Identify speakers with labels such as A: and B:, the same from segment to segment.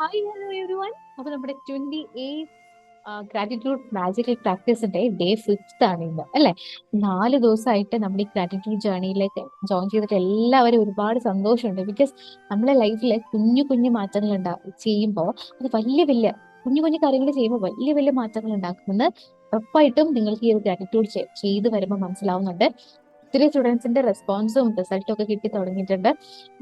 A: Hi hello every one. അപ്പൊ നമ്മുടെ 28 gratitude magical പ്രാക്ടീസിന്റെ day 5th ആണ് ഇന്ന് അല്ലെ. 4 ദിവസമായിട്ട് നമ്മൾ ഈ ഗ്രാറ്റിറ്റ്യൂഡ് ജേർണിയിലേക്ക് ജോയിൻ ചെയ്തിട്ട് എല്ലാവരും ഒരുപാട് സന്തോഷമുണ്ട്. ബിക്കോസ് നമ്മളെ ലൈഫിൽ കുഞ്ഞു കുഞ്ഞു മാറ്റങ്ങൾ ചെയ്യുമ്പോൾ അത് വലിയ വലിയ കുഞ്ഞു കുഞ്ഞു കാര്യങ്ങൾ ചെയ്യുമ്പോൾ വലിയ വലിയ മാറ്റങ്ങൾ ഉണ്ടാക്കുമെന്ന് ഉറപ്പായിട്ടും നിങ്ങൾക്ക് ഈ ഒരു ഗ്രാറ്റിറ്റ്യൂഡ് ചെയ്ത് വരുമ്പോൾ മനസ്സിലാവുന്നുണ്ട്. ഒത്തിരി സ്റ്റുഡൻസിന്റെ റെസ്പോൺസും റിസൾട്ടും ഒക്കെ കിട്ടി തുടങ്ങിയിട്ടുണ്ട്.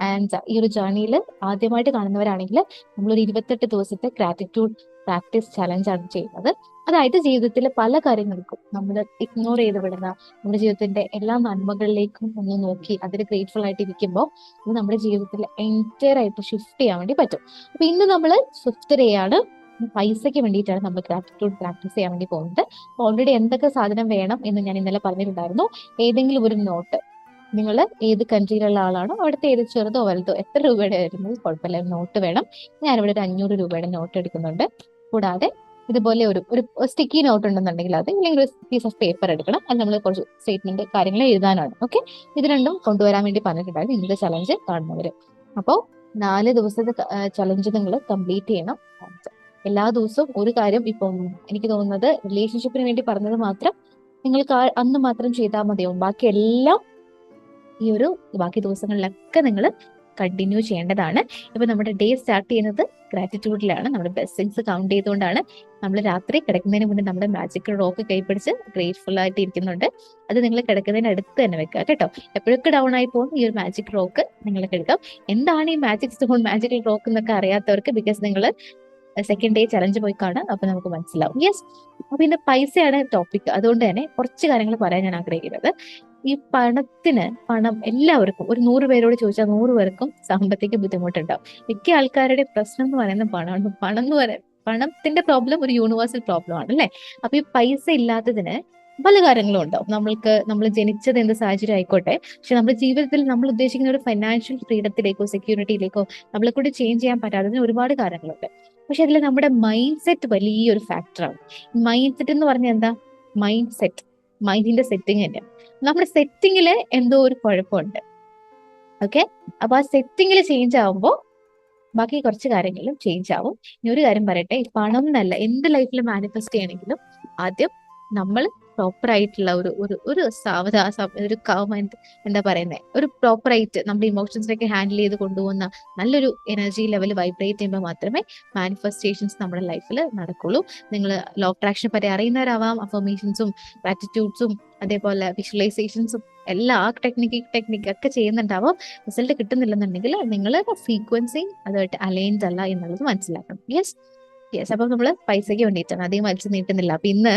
A: ആൻഡ് ഈ ഒരു ജേർണിയിൽ ആദ്യമായിട്ട് കാണുന്നവരാണെങ്കിൽ നമ്മളൊരു 28 ദിവസത്തെ ഗ്രാറ്റിറ്റ്യൂഡ് പ്രാക്ടീസ് ചലഞ്ച് ആണ് ചെയ്യുന്നത്. അതായത് ജീവിതത്തിലെ പല കാര്യങ്ങൾക്കും നമ്മൾ ഇഗ്നോർ ചെയ്ത് വിടുന്ന നമ്മുടെ ജീവിതത്തിന്റെ എല്ലാ നന്മകളിലേക്കും ഒന്ന് നോക്കി അതിൽ ഗ്രേറ്റ്ഫുൾ ആയിട്ട് ഇരിക്കുമ്പോൾ ഇത് നമ്മുടെ ജീവിതത്തിൽ എൻറ്റയർ ആയിട്ട് ഷിഫ്റ്റ് ചെയ്യാൻ വേണ്ടി പറ്റും. അപ്പൊ ഇന്ന് നമ്മൾ 5th ഡേ ആണ്. പൈസയ്ക്ക് വേണ്ടിയിട്ടാണ് നമ്മൾ ഗ്രാറ്റിറ്റ്യൂഡ് പ്രാക്ടീസ് ചെയ്യാൻ വേണ്ടി പോകുന്നത്. ഓൾറെഡി എന്തൊക്കെ സാധനം വേണം എന്ന് ഞാൻ ഇന്നലെ പറഞ്ഞിട്ടുണ്ടായിരുന്നു. ഏതെങ്കിലും ഒരു നോട്ട്, നിങ്ങൾ ഏത് കൺട്രിയിലുള്ള ആളാണോ അവിടുത്തെ ഏത് ചെറുതോ വലുതോ എത്ര രൂപയുടെ വരുന്നത് കുഴപ്പമില്ല, നോട്ട് വേണം. ഞാനിവിടെ ഒരു 500 രൂപയുടെ നോട്ട് എടുക്കുന്നുണ്ട്. കൂടാതെ ഇതുപോലെ ഒരു ഒരു സ്റ്റിക്കി നോട്ട് ഉണ്ടെന്നുണ്ടെങ്കിൽ അത്, ഇല്ലെങ്കിൽ ഒരു പീസ് ഓഫ് പേപ്പർ എടുക്കണം. അത് നമ്മൾ കുറച്ച് സ്റ്റേറ്റ്മെന്റ് കാര്യങ്ങൾ എഴുതാനാണ്. ഓക്കെ, ഇത് രണ്ടും കൊണ്ടുവരാൻ വേണ്ടി പറഞ്ഞിട്ടുണ്ടായിരുന്നു ഇന്നത്തെ ചലഞ്ച് കാണുന്നവര്. അപ്പോൾ 4 ദിവസത്തെ ചലഞ്ച് നിങ്ങൾ കംപ്ലീറ്റ് ചെയ്യണം. എല്ലാ ദിവസവും ഒരു കാര്യം, ഇപ്പം എനിക്ക് തോന്നുന്നത് റിലേഷൻഷിപ്പിന് വേണ്ടി പറഞ്ഞത് മാത്രം നിങ്ങൾക്ക് അന്ന് മാത്രം ചെയ്താൽ മതിയാവും. ബാക്കി എല്ലാം ഈ ഒരു ബാക്കി ദിവസങ്ങളിലൊക്കെ നിങ്ങൾ കണ്ടിന്യൂ ചെയ്യേണ്ടതാണ്. ഇപ്പൊ നമ്മുടെ ഡേ സ്റ്റാർട്ട് ചെയ്യുന്നത് ഗ്രാറ്റിറ്റ്യൂഡിലാണ്. നമ്മുടെ ബ്ലെസ്സിങ്സ് കൗണ്ട് ചെയ്തുകൊണ്ടാണ്. നമ്മൾ രാത്രി കിടക്കുന്നതിന് മുന്നേ നമ്മുടെ മാജിക്കൽ റോക്ക് കൈപ്പിടിച്ച് ഗ്രേറ്റ്ഫുൾ ആയിട്ട് ഇരിക്കുന്നുണ്ട്. അത് നിങ്ങൾ കിടക്കുന്നതിന് അടുത്ത് തന്നെ വെക്കുക കേട്ടോ. എപ്പോഴൊക്കെ ഡൗൺ ആയി പോകും ഈ ഒരു മാജിക് റോക്ക് നിങ്ങൾക്ക് എടുക്കാം. എന്താണ് ഈ മാജിക് സ്റ്റോൺ, മാജിക്കൽ റോക്ക് എന്നൊക്കെ അറിയാത്തവർക്ക്, ബിക്കോസ് നിങ്ങൾ സെക്കൻഡ് ഡേ ചലഞ്ച് പോയി കാണാം, അപ്പൊ നമുക്ക് മനസ്സിലാവും. യെസ്, അപ്പൊ പിന്നെ പൈസയാണ് ടോപ്പിക്. അതുകൊണ്ട് തന്നെ കുറച്ച് കാര്യങ്ങൾ പറയാൻ ഞാൻ ആഗ്രഹിക്കുന്നത്. ഈ പണം എല്ലാവർക്കും, ഒരു 100 പേരോട് ചോദിച്ചാൽ 100 പേർക്കും സാമ്പത്തിക ബുദ്ധിമുട്ടുണ്ടാവും. മിക്ക ആൾക്കാരുടെ പ്രശ്നം എന്ന് പറയുന്നത് പണമാണ്. പണം എന്ന് പറയാൻ, പണത്തിന്റെ പ്രോബ്ലം ഒരു യൂണിവേഴ്സൽ പ്രോബ്ലം ആണ് അല്ലെ. അപ്പൊ ഈ പൈസ ഇല്ലാത്തതിന് പല കാര്യങ്ങളും ഉണ്ടാവും. നമ്മൾ ജനിച്ചത് എന്ത് സാഹചര്യം ആയിക്കോട്ടെ, പക്ഷെ നമ്മുടെ ജീവിതത്തിൽ നമ്മൾ ഉദ്ദേശിക്കുന്ന ഒരു ഫൈനാൻഷ്യൽ ഫ്രീഡത്തിലേക്കോ സെക്യൂരിറ്റിയിലേക്കോ നമ്മളെ കൂടി ചേഞ്ച് ചെയ്യാൻ പറ്റാത്തതിന് ഒരുപാട് കാര്യങ്ങളുണ്ട്. പക്ഷെ അതിൽ നമ്മുടെ മൈൻഡ് സെറ്റ് വലിയൊരു ഫാക്ടറാണ്. മൈൻഡ് സെറ്റ് എന്ന് പറഞ്ഞാൽ എന്താ? മൈൻഡ് സെറ്റ്, മൈൻഡിന്റെ സെറ്റിംഗ് തന്നെ. നമ്മുടെ സെറ്റിങ്ങിൽ എന്തോ ഒരു കുഴപ്പമുണ്ട്. ഓക്കെ, അപ്പൊ ആ സെറ്റിങ്ങിൽ ചേഞ്ച് ആവുമ്പോൾ ബാക്കി കുറച്ച് കാര്യങ്ങളിലും ചേഞ്ച് ആവും. ഇനി ഒരു കാര്യം പറയട്ടെ, ഈ പണം എന്നല്ല എന്ത് ലൈഫിൽ മാനിഫെസ്റ്റ് ചെയ്യണമെങ്കിലും ആദ്യം നമ്മൾ പ്രോപ്പർ ആയിട്ടുള്ള ഒരു ഒരു ഒരു ഒരു എന്താ പറയുന്നത്, ഒരു പ്രോപ്പർ ആയിട്ട് നമ്മുടെ ഇമോഷൻസിനൊക്കെ ഹാൻഡിൽ ചെയ്ത് കൊണ്ടുപോകുന്ന നല്ലൊരു എനർജി ലെവൽ വൈബ്രേറ്റ് ചെയ്യുമ്പോൾ മാത്രമേ മാനിഫെസ്റ്റേഷൻസ് നമ്മുടെ ലൈഫിൽ നടക്കുള്ളൂ. നിങ്ങൾ ലോ ഓഫ് അട്രാക്ഷനെ പറ്റി അറിയുന്നവരാവാം. അഫർമേഷൻസും ഗ്രാറ്റിറ്റ്യൂഡ്സും അതേപോലെ വിഷ്വലൈസേഷൻസും എല്ലാ ടെക്നിക്ക് ഒക്കെ ചെയ്യുന്നുണ്ടാവും. റിസൾട്ട് കിട്ടുന്നില്ലെന്നുണ്ടെങ്കിൽ നിങ്ങളുടെ ഫ്രീക്വൻസി അതുമായിട്ട് അലൈൻഡ് അല്ല എന്നുള്ളത് മനസ്സിലാക്കണം. Yes yes. അപ്പൊ നമ്മൾ പൈസയ്ക്ക് വേണ്ടിയിട്ടാണ്, അധികം വലിച്ചു നീട്ടുന്നില്ല. അപ്പൊ ഇന്ന്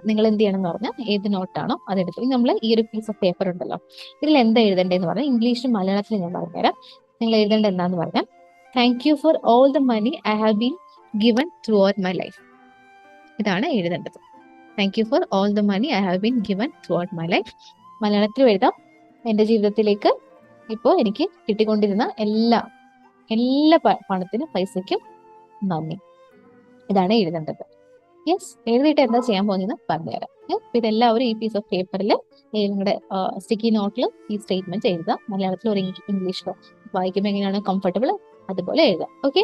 A: നിങ്ങൾ എന്ത് ചെയ്യണം എന്ന് പറഞ്ഞാൽ, ഏത് നോട്ടാണോ അതെടുത്തു. നമ്മൾ ഈ ഒരു പീസ് ഓഫ് പേപ്പർ ഉണ്ടല്ലോ, ഇതിൽ എന്താ എഴുതേണ്ടതെന്ന് പറഞ്ഞാൽ ഇംഗ്ലീഷും മലയാളത്തിലും ഞാൻ പറഞ്ഞുതരാം. നിങ്ങൾ എഴുതേണ്ട എന്താന്ന് പറഞ്ഞാൽ, thank you for all the money I have been given throughout my life. ഇതാണ് എഴുതേണ്ടത്. Thank you for all the money I have been given throughout my life. മലയാളത്തിൽ എഴുതാം, എന്റെ ജീവിതത്തിലേക്ക് ഇപ്പോൾ എനിക്ക് കിട്ടിക്കൊണ്ടിരുന്ന എല്ലാ എല്ലാ പണത്തിനും പൈസയ്ക്കും നന്ദി. ഇതാണ് എഴുതേണ്ടത്. യെസ്, എഴുതിയിട്ട് എന്താ ചെയ്യാൻ പോകുന്നത് പറഞ്ഞുതരാം. അപ്പൊ ഇതെല്ലാവരും ഈ പീസ് ഓഫ് പേപ്പറിൽ നിങ്ങളുടെ സ്റ്റിക്കി നോട്ടിൽ ഈ സ്റ്റേറ്റ്മെന്റ് എഴുതാം. മലയാളത്തിലോ ഒരു ഇംഗ്ലീഷിലോ വായിക്കുമ്പോൾ എങ്ങനെയാണ് കംഫർട്ടബിൾ അതുപോലെ എഴുതാം. Okay,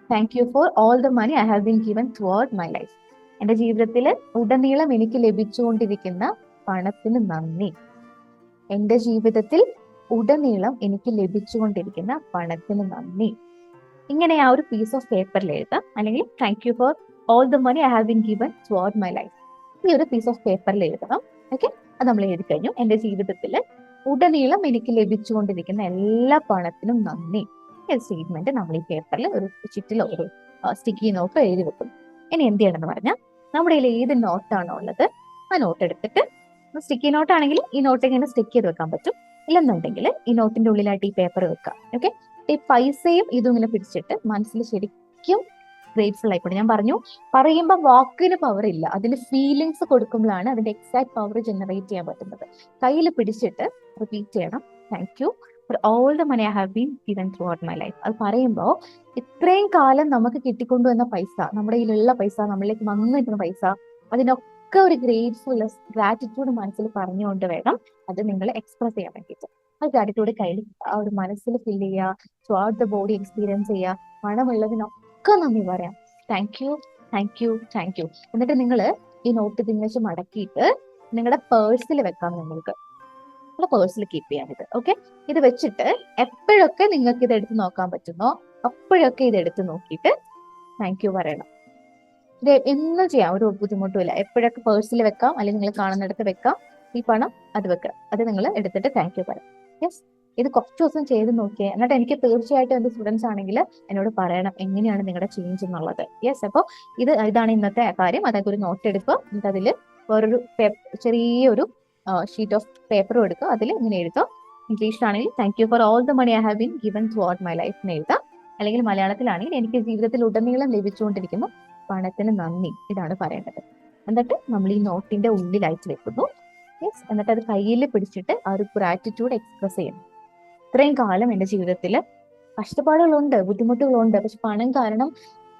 A: thank you for all the money I have been given throughout my life. എന്റെ ജീവിതത്തിൽ ഉടനീളം എനിക്ക് ലഭിച്ചുകൊണ്ടിരിക്കുന്ന പണത്തിന് നന്ദി. എന്റെ ജീവിതത്തിൽ ഉടനീളം എനിക്ക് ലഭിച്ചുകൊണ്ടിരിക്കുന്ന പണത്തിന് നന്ദി. ഇങ്ങനെ ആ ഒരു പീസ് ഓഫ് പേപ്പറിൽ എഴുതാം. അല്ലെങ്കിൽ thank you for all the money I have been given throughout my life, ഈ ഒരു പീസ് ഓഫ് പേപ്പറിൽ എഴുതണം. ഓക്കെ, അത് നമ്മൾ എഴുതി കഴിഞ്ഞു. എന്റെ ജീവിതത്തിൽ ഉടനീളം എനിക്ക് ലഭിച്ചുകൊണ്ടിരിക്കുന്ന എല്ലാ പണത്തിനും നന്ദി. സ്റ്റേറ്റ്മെന്റ് നമ്മൾ ഈ പേപ്പറിൽ ഒരു ചിറ്റിലോ ഒരു സ്റ്റിക്കി നോട്ടോ എഴുതി വെക്കും. ഇനി എന്ത് ചെയ്യണമെന്ന് പറഞ്ഞാൽ, നമ്മുടെ കയ്യിൽ ഏത് നോട്ടാണോ ഉള്ളത് ആ നോട്ട് എടുത്തിട്ട്, സ്റ്റിക്കി നോട്ട് ആണെങ്കിൽ ഈ നോട്ട് ഇങ്ങനെ സ്റ്റിക്ക് ചെയ്ത് വെക്കാൻ പറ്റും. ഇല്ലെന്നുണ്ടെങ്കിൽ ഈ നോട്ടിന്റെ ഉള്ളിലായിട്ട് ഈ പേപ്പർ വെക്കാം. ഓക്കെ, ഈ പൈസയും ഇതും ഇങ്ങനെ പിടിച്ചിട്ട് മനസ്സിൽ ശരിക്കും ഗ്രേറ്റ്ഫുൾ ആയിക്കോട്ടെ. ഞാൻ പറഞ്ഞു, പറയുമ്പോൾ വാക്കിന് പവർ ഇല്ല, അതിന് ഫീലിങ്സ് കൊടുക്കുമ്പോഴാണ് അതിന്റെ എക്സാക്ട് പവർ ജനറേറ്റ് ചെയ്യാൻ പറ്റുന്നത്. കയ്യിൽ പിടിച്ചിട്ട് റിപ്പീറ്റ് ചെയ്യണം, thank you for all the money I have been given throughout my life. അത് പറയുമ്പോൾ ഇത്രയും കാലം നമുക്ക് കിട്ടിക്കൊണ്ടുവന്ന പൈസ, നമ്മുടെ കയ്യിലുള്ള പൈസ, നമ്മളിലേക്ക് വന്നിട്ടുന്ന പൈസ, അതിനൊക്കെ ഒക്കെ ഒരു ഗ്രാറ്റിറ്റ്യൂഡ് മനസ്സിൽ പറഞ്ഞുകൊണ്ട് വേണം അത് നിങ്ങൾ എക്സ്പ്രസ് ചെയ്യാൻ വേണ്ടിയിട്ട്. ആ ഗ്രാറ്റിറ്റ്യൂഡ് കയ്യിൽ ആ ഒരു മനസ്സിൽ ഫീൽ ചെയ്യുക, through out the body experience ചെയ്യുക. പണമുള്ളതിനൊക്കെ നന്ദി പറയാം. Thank you, thank you, thank U. എന്നിട്ട് നിങ്ങൾ ഈ നോട്ട് തിരിച്ച് മടക്കിയിട്ട് നിങ്ങളുടെ പേഴ്സിൽ വെക്കാം. നിങ്ങളുടെ പേഴ്സിൽ കീപ്പ് ചെയ്യാൻ ഇത്. ഓക്കെ, ഇത് വെച്ചിട്ട് എപ്പോഴൊക്കെ നിങ്ങൾക്ക് ഇത് എടുത്ത് നോക്കാൻ പറ്റുന്നോ അപ്പോഴൊക്കെ ഇത് എടുത്ത് നോക്കിയിട്ട് താങ്ക് യു പറയണം. ഇത് എന്നും ചെയ്യാം, ഒരു ബുദ്ധിമുട്ടുമില്ല. എപ്പോഴൊക്കെ പേഴ്സിൽ വെക്കാം, അല്ലെങ്കിൽ നിങ്ങൾ കാണുന്നിടത്ത് വെക്കാം. ഈ പണം അത് വെക്കാം, അത് നിങ്ങൾ എടുത്തിട്ട് താങ്ക് യു പറയാം. യെസ്, ഇത് കുറച്ച് ദിവസം ചെയ്ത് നോക്കിയേ. എന്നിട്ട് എനിക്ക് തീർച്ചയായിട്ടും എന്റെ സ്റ്റുഡൻസ് ആണെങ്കിൽ എന്നോട് പറയണം എങ്ങനെയാണ് നിങ്ങളുടെ ചേഞ്ച് എന്നുള്ളത്. യെസ്, അപ്പോൾ ഇതാണ് ഇന്നത്തെ കാര്യം. അതായത് ഒരു നോട്ട് എടുക്കുക, എന്നിട്ട് അതിൽ വേറൊരു ചെറിയൊരു ഷീറ്റ് ഓഫ് പേപ്പറും എടുക്കുക. അതിൽ ഇങ്ങനെ എഴുതാം. ഇംഗ്ലീഷിലാണെങ്കിൽ thank you for all the money I have been given throughout my life എന്ന് എഴുതാം. അല്ലെങ്കിൽ മലയാളത്തിലാണെങ്കിൽ എനിക്ക് ജീവിതത്തിൽ ഉടനീളം ലഭിച്ചുകൊണ്ടിരിക്കുന്നു പണത്തിന് നന്ദി, ഇതാണ് പറയേണ്ടത്. എന്നിട്ട് നമ്മൾ ഈ നോട്ടിന്റെ ഉള്ളിലായിട്ട് വെക്കുന്നു. യെസ്, എന്നിട്ട് അത് കയ്യിൽ പിടിച്ചിട്ട് ആ ഒരു ഗ്രാറ്റിറ്റ്യൂഡ് എക്സ്പ്രസ് ചെയ്യണം. ഇത്രയും കാലം എന്റെ ജീവിതത്തിൽ കഷ്ടപ്പാടുകളുണ്ട്, ബുദ്ധിമുട്ടുകളുണ്ട്, പക്ഷെ പണം കാരണം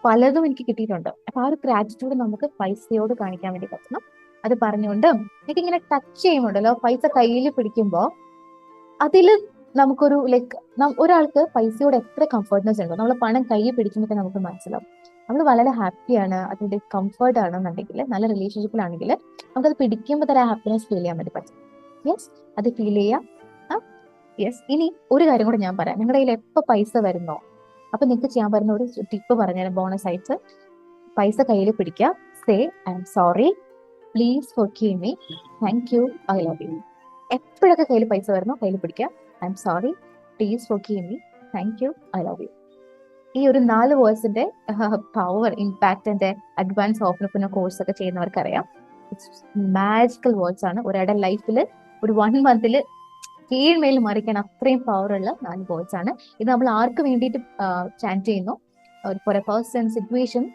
A: പലതും എനിക്ക് കിട്ടിയിട്ടുണ്ട്. അപ്പൊ ആ ഒരു ഗ്രാറ്റിറ്റ്യൂഡ് നമുക്ക് പൈസയോട് കാണിക്കാൻ വേണ്ടി പറ്റണം. അത് പറഞ്ഞുകൊണ്ട് എനിക്കിങ്ങനെ ടച്ച് ചെയ്യുമ്പോണ്ടല്ലോ, പൈസ കയ്യിൽ പിടിക്കുമ്പോൾ അതില് നമുക്കൊരു ഒരാൾക്ക് പൈസയോട് എത്ര കംഫർട്ട്നെസ് ഉണ്ടോ നമ്മൾ പണം കയ്യിൽ പിടിക്കുമ്പോൾ നമുക്ക് മനസ്സിലാവും. നമ്മൾ വളരെ ഹാപ്പിയാണ്, അതിന്റെ കംഫർട്ട് ആണെന്നുണ്ടെങ്കിൽ, നല്ല റിലേഷൻഷിപ്പിലാണെങ്കിൽ നമുക്കത് പിടിക്കുമ്പോൾ തന്നെ ഹാപ്പിനെസ് ഫീൽ ചെയ്യാൻ വേണ്ടി പറ്റും. യെസ്, അത് ഫീൽ ചെയ്യാം. യെസ്, ഇനി ഒരു കാര്യം കൂടെ ഞാൻ പറയാം. നിങ്ങളുടെ കയ്യിൽ എപ്പോ പൈസ വരുന്നോ അപ്പൊ നിങ്ങൾക്ക് ചെയ്യാൻ പറ്റുന്ന ഒരു ടിപ്പ് പറഞ്ഞാൽ ബോണസ് ആയിട്ട്, പൈസ കയ്യിൽ പിടിക്കുക. Say I am sorry, please forgive me, thank you, I love U. എപ്പോഴൊക്കെ കയ്യിൽ പൈസ വരുന്നോ കയ്യിൽ പിടിക്കുക. I am sorry, please forgive me, thank you, I love U. ഈ ഒരു 4 വേഴ്സിന്റെ പവർ, ഇമ്പാക്ട് എന്റെ അഡ്വാൻസ് ഓപ്പൺ കോഴ്സ് ഒക്കെ ചെയ്യുന്നവർക്കറിയാം. മാജിക്കൽ വേർഡ്സ് ആണ്. ഒരാളുടെ ലൈഫിൽ ഒരു 1 മന്തിൽ കീഴ്മേൽ മറിക്കാൻ അത്രയും പവർ ഉള്ള 4 വേർഡ്സ് ആണ്. ഇത് നമ്മൾ ആർക്ക് വേണ്ടിയിട്ട് ചാൻറ്റ് ചെയ്യുന്നു, ഫോർ എ പേഴ്സൺ, സിറ്റുവേഷൻ,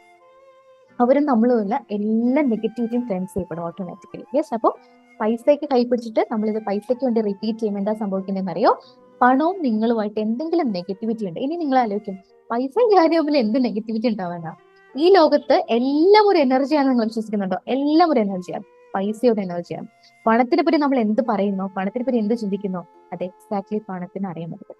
A: അവരും നമ്മളുമില്ല എല്ലാ നെഗറ്റിവിറ്റിയും ക്ലെൻസ് ചെയ്യപ്പെടും ഓട്ടോമാറ്റിക്കലി. യെസ്, അപ്പോൾ പൈസയ്ക്ക് കൈപ്പിടിച്ചിട്ട് നമ്മളിത് പൈസയ്ക്ക് വേണ്ടി റിപ്പീറ്റ് ചെയ്യുമ്പോൾ എന്താ സംഭവിക്കുന്നതെന്ന് അറിയോ? പണവും നിങ്ങളുമായിട്ട് എന്തെങ്കിലും നെഗറ്റിവിറ്റി ഉണ്ട്. ഇനി നിങ്ങൾ ആലോചിക്കും, പൈസ കാര്യത്തിൽ എന്ത് നെഗറ്റിവിറ്റി ഉണ്ടാവാനാ? ഈ ലോകത്ത് എല്ലാം ഒരു എനർജിയാണ്. നിങ്ങൾ വിശ്വസിക്കുന്നുണ്ടോ? എല്ലാം ഒരു എനർജിയാണ്, പൈസയുടെ എനർജിയാണ്. പണത്തിനെ പറ്റി നമ്മൾ എന്ത് പറയുന്നോ, പണത്തിനെ പറ്റി എന്ത് ചിന്തിക്കുന്നോ, അത് എക്സാക്ട്ലി പണത്തിന് അറിയാൻ പറ്റും.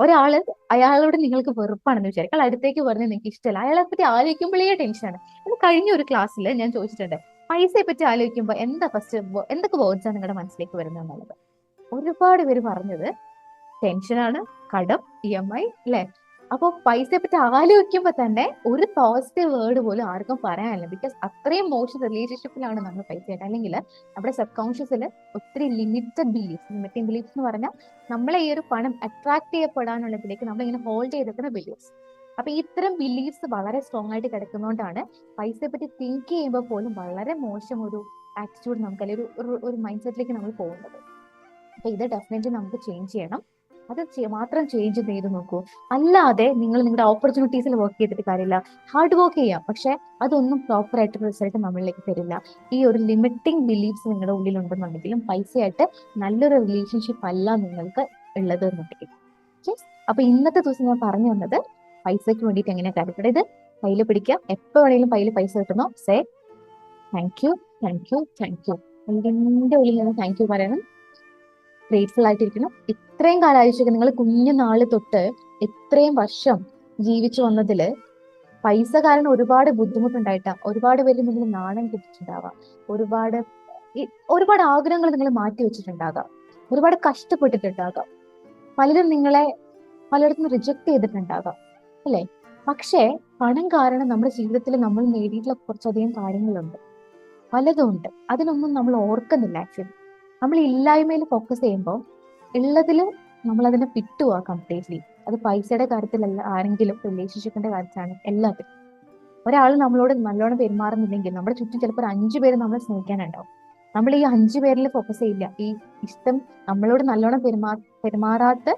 A: ഒരാള് അയാളോട് നിങ്ങൾക്ക് വെറുപ്പാണെന്ന് വിചാരിക്കും, അയാൾ അടുത്തേക്ക് പറഞ്ഞ് നിങ്ങൾക്ക് ഇഷ്ടമല്ല, അയാളെ പറ്റി ആലോചിക്കുമ്പോഴേ ടെൻഷനാണ്. ഇത് കഴിഞ്ഞ ഒരു ക്ലാസ്സിൽ ഞാൻ ചോദിച്ചിട്ടുണ്ട്, പൈസയെ പറ്റി ആലോചിക്കുമ്പോൾ എന്തൊക്കെ വേർഡ്സ് ആണ് നിങ്ങളുടെ മനസ്സിലേക്ക് വരുന്നത് എന്നുള്ളത്. ഒരുപാട് പേര് പറഞ്ഞത് ടെൻഷനാണ്, കടം, EMI, അല്ലെ? അപ്പൊ പൈസയെ പറ്റി ആലോചിക്കുമ്പോ തന്നെ ഒരു പോസിറ്റീവ് വേർഡ് പോലും ആർക്കും പറയാനില്ല. ബിക്കോസ് അത്രയും മോശം റിലേഷൻഷിപ്പിലാണ് നമ്മൾ പൈസയായിട്ട്. അല്ലെങ്കിൽ നമ്മുടെ സബ് കോൺഷ്യസിൽ ഒത്തിരി ലിമിറ്റിംഗ് ബിലീഫ്സ് എന്ന് പറഞ്ഞാൽ നമ്മളെ ഈ ഒരു പണം അട്രാക്ട് ചെയ്യപ്പെടാനുള്ളതിലേക്ക് നമ്മളിങ്ങനെ ഹോൾഡ് ചെയ്തിരിക്കുന്ന ബിലീഫ്സ്. അപ്പൊ ഇത്തരം ബിലീഫ്സ് വളരെ സ്ട്രോങ് ആയിട്ട് കിടക്കുന്നതുകൊണ്ടാണ് പൈസയെ പറ്റി തിങ്ക് ചെയ്യുമ്പോൾ പോലും വളരെ മോശം ഒരു ആറ്റിറ്റ്യൂഡ് നമുക്ക്, അല്ലെങ്കിൽ ഒരു മൈൻഡ് സെറ്റിലേക്ക് നമ്മൾ പോകുന്നത്. അപ്പൊ ഇത് ഡെഫിനറ്റ്ലി നമുക്ക് ചേഞ്ച് ചെയ്യണം. അത് മാത്രം ചേഞ്ച് ചെയ്ത് നോക്കൂ. അല്ലാതെ നിങ്ങൾ നിങ്ങളുടെ ഓപ്പർച്യൂണിറ്റീസിൽ വർക്ക് ചെയ്തിട്ട് കാര്യമില്ല. ഹാർഡ് വർക്ക് ചെയ്യാം, പക്ഷെ അതൊന്നും പ്രോപ്പർ ആയിട്ട് റിസൾട്ട് നമ്മളിലേക്ക് തരില്ല. ഈ ഒരു ലിമിറ്റിംഗ് ബിലീഫ്സ് നിങ്ങളുടെ ഉള്ളിലുണ്ടെന്നുണ്ടെങ്കിലും പൈസയായിട്ട് നല്ലൊരു റിലേഷൻഷിപ്പ് അല്ല നിങ്ങൾക്ക് ഉള്ളത് എന്നുണ്ടെങ്കിൽ. അപ്പൊ ഇന്നത്തെ ദിവസം ഞാൻ പറഞ്ഞു തന്നത് പൈസയ്ക്ക് വേണ്ടിയിട്ട് എങ്ങനെയാ കാര്യപ്പെട്ടത്. ഇത് കയ്യിൽ പിടിക്കുക. എപ്പോ വേണമെങ്കിലും കയ്യിൽ പൈസ കിട്ടുന്നോ, say thank you, thank you, thank you. എന്റെ ഉള്ളിൽ നിന്ന് താങ്ക് യു പറയണം. ഗ്രേറ്റ്ഫുൾ ആയിട്ടിരിക്കണം. ഇത്രയും കാലം ആലോചിക്കുക, നിങ്ങൾ കുഞ്ഞുനാള് തൊട്ട് ഇത്രയും വർഷം ജീവിച്ചു വന്നതില് പൈസ കാരണം ഒരുപാട് ബുദ്ധിമുട്ടുണ്ടായിട്ടാ, ഒരുപാട് പേര് നിങ്ങൾ നാണം കിട്ടിയിട്ടുണ്ടാവാം, ഒരുപാട് ആഗ്രഹങ്ങൾ നിങ്ങൾ മാറ്റി വെച്ചിട്ടുണ്ടാകാം, ഒരുപാട് കഷ്ടപ്പെട്ടിട്ടുണ്ടാകാം, പലരും നിങ്ങളെ പലയിടത്തും റിജക്ട് ചെയ്തിട്ടുണ്ടാകാം, അല്ലെ? പക്ഷേ പണം കാരണം നമ്മുടെ ജീവിതത്തിൽ നമ്മൾ നേടിയിട്ടുള്ള കുറച്ചധികം കാര്യങ്ങളുണ്ട്, പലതും ഉണ്ട്. അതിനൊന്നും നമ്മൾ ഓർക്കുന്നില്ല. ആക്ച്വലി നമ്മൾ ഇല്ലായ്മയിൽ ഫോക്കസ് ചെയ്യുമ്പോൾ ഉള്ളതിൽ നമ്മൾ അതിനെ വിട്ടുപോവാ കംപ്ലീറ്റ്ലി. അത് പൈസയുടെ കാര്യത്തിലല്ല, ആരെങ്കിലും റിലേഷൻഷിപ്പിന്റെ കാര്യത്തിലാണ്, എല്ലാത്തിലും. ഒരാൾ നമ്മളോട് നല്ലോണം പെരുമാറുന്നില്ലെങ്കിൽ നമ്മുടെ ചുറ്റും ചിലപ്പോൾ 5 പേര് നമ്മളെ സ്നേഹിക്കാനുണ്ടാവും. നമ്മൾ ഈ 5 പേരിൽ ഫോക്കസ് ചെയ്യില്ല. ഈ ഇഷ്ടം നമ്മളോട് നല്ലോണം പെരുമാറാത്ത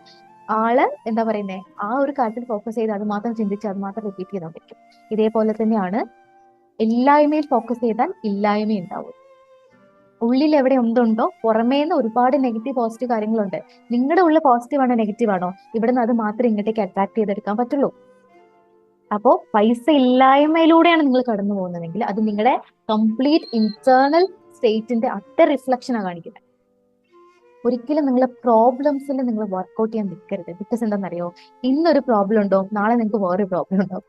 A: ആള് എന്താ പറയുന്നേ, ആ ഒരു കാര്യത്തിൽ ഫോക്കസ് ചെയ്ത് അത് മാത്രം ചിന്തിച്ച് അത് മാത്രം റിപ്പീറ്റ് ചെയ്തോണ്ടിരിക്കും. ഇതേപോലെ തന്നെയാണ് ഇല്ലായ്മയിൽ ഫോക്കസ് ചെയ്താൽ ഇല്ലായ്മ ഉണ്ടാവും. ഉള്ളിൽ എവിടെ എന്തുണ്ടോ പുറമേന്ന് ഒരുപാട് നെഗറ്റീവ് പോസിറ്റീവ് കാര്യങ്ങളുണ്ട്. നിങ്ങളുടെ ഉള്ളിൽ പോസിറ്റീവ് ആണോ നെഗറ്റീവ് ആണോ, ഇവിടുന്ന് അത് മാത്രമേ ഇങ്ങോട്ടേക്ക് അട്രാക്ട് ചെയ്തെടുക്കാൻ പറ്റുള്ളൂ. അപ്പോ പൈസ ഇല്ലായ്മയിലൂടെയാണ് നിങ്ങൾ കടന്നു പോകുന്നതെങ്കിൽ അത് നിങ്ങളുടെ കംപ്ലീറ്റ് ഇന്റേണൽ സ്റ്റേറ്റിന്റെ അത്ര റിഫ്ലക്ഷനാണ് കാണിക്കുന്നത്. ഒരിക്കലും നിങ്ങളെ പ്രോബ്ലംസിൽ നിങ്ങൾ വർക്ക്ഔട്ട് ചെയ്യാൻ നിൽക്കരുത്. ബിക്കോസ് എന്താണെന്നറിയോ, ഇന്നൊരു പ്രോബ്ലം ഉണ്ടോ, നാളെ നിങ്ങൾക്ക് വേറൊരു പ്രോബ്ലം ഉണ്ടോ.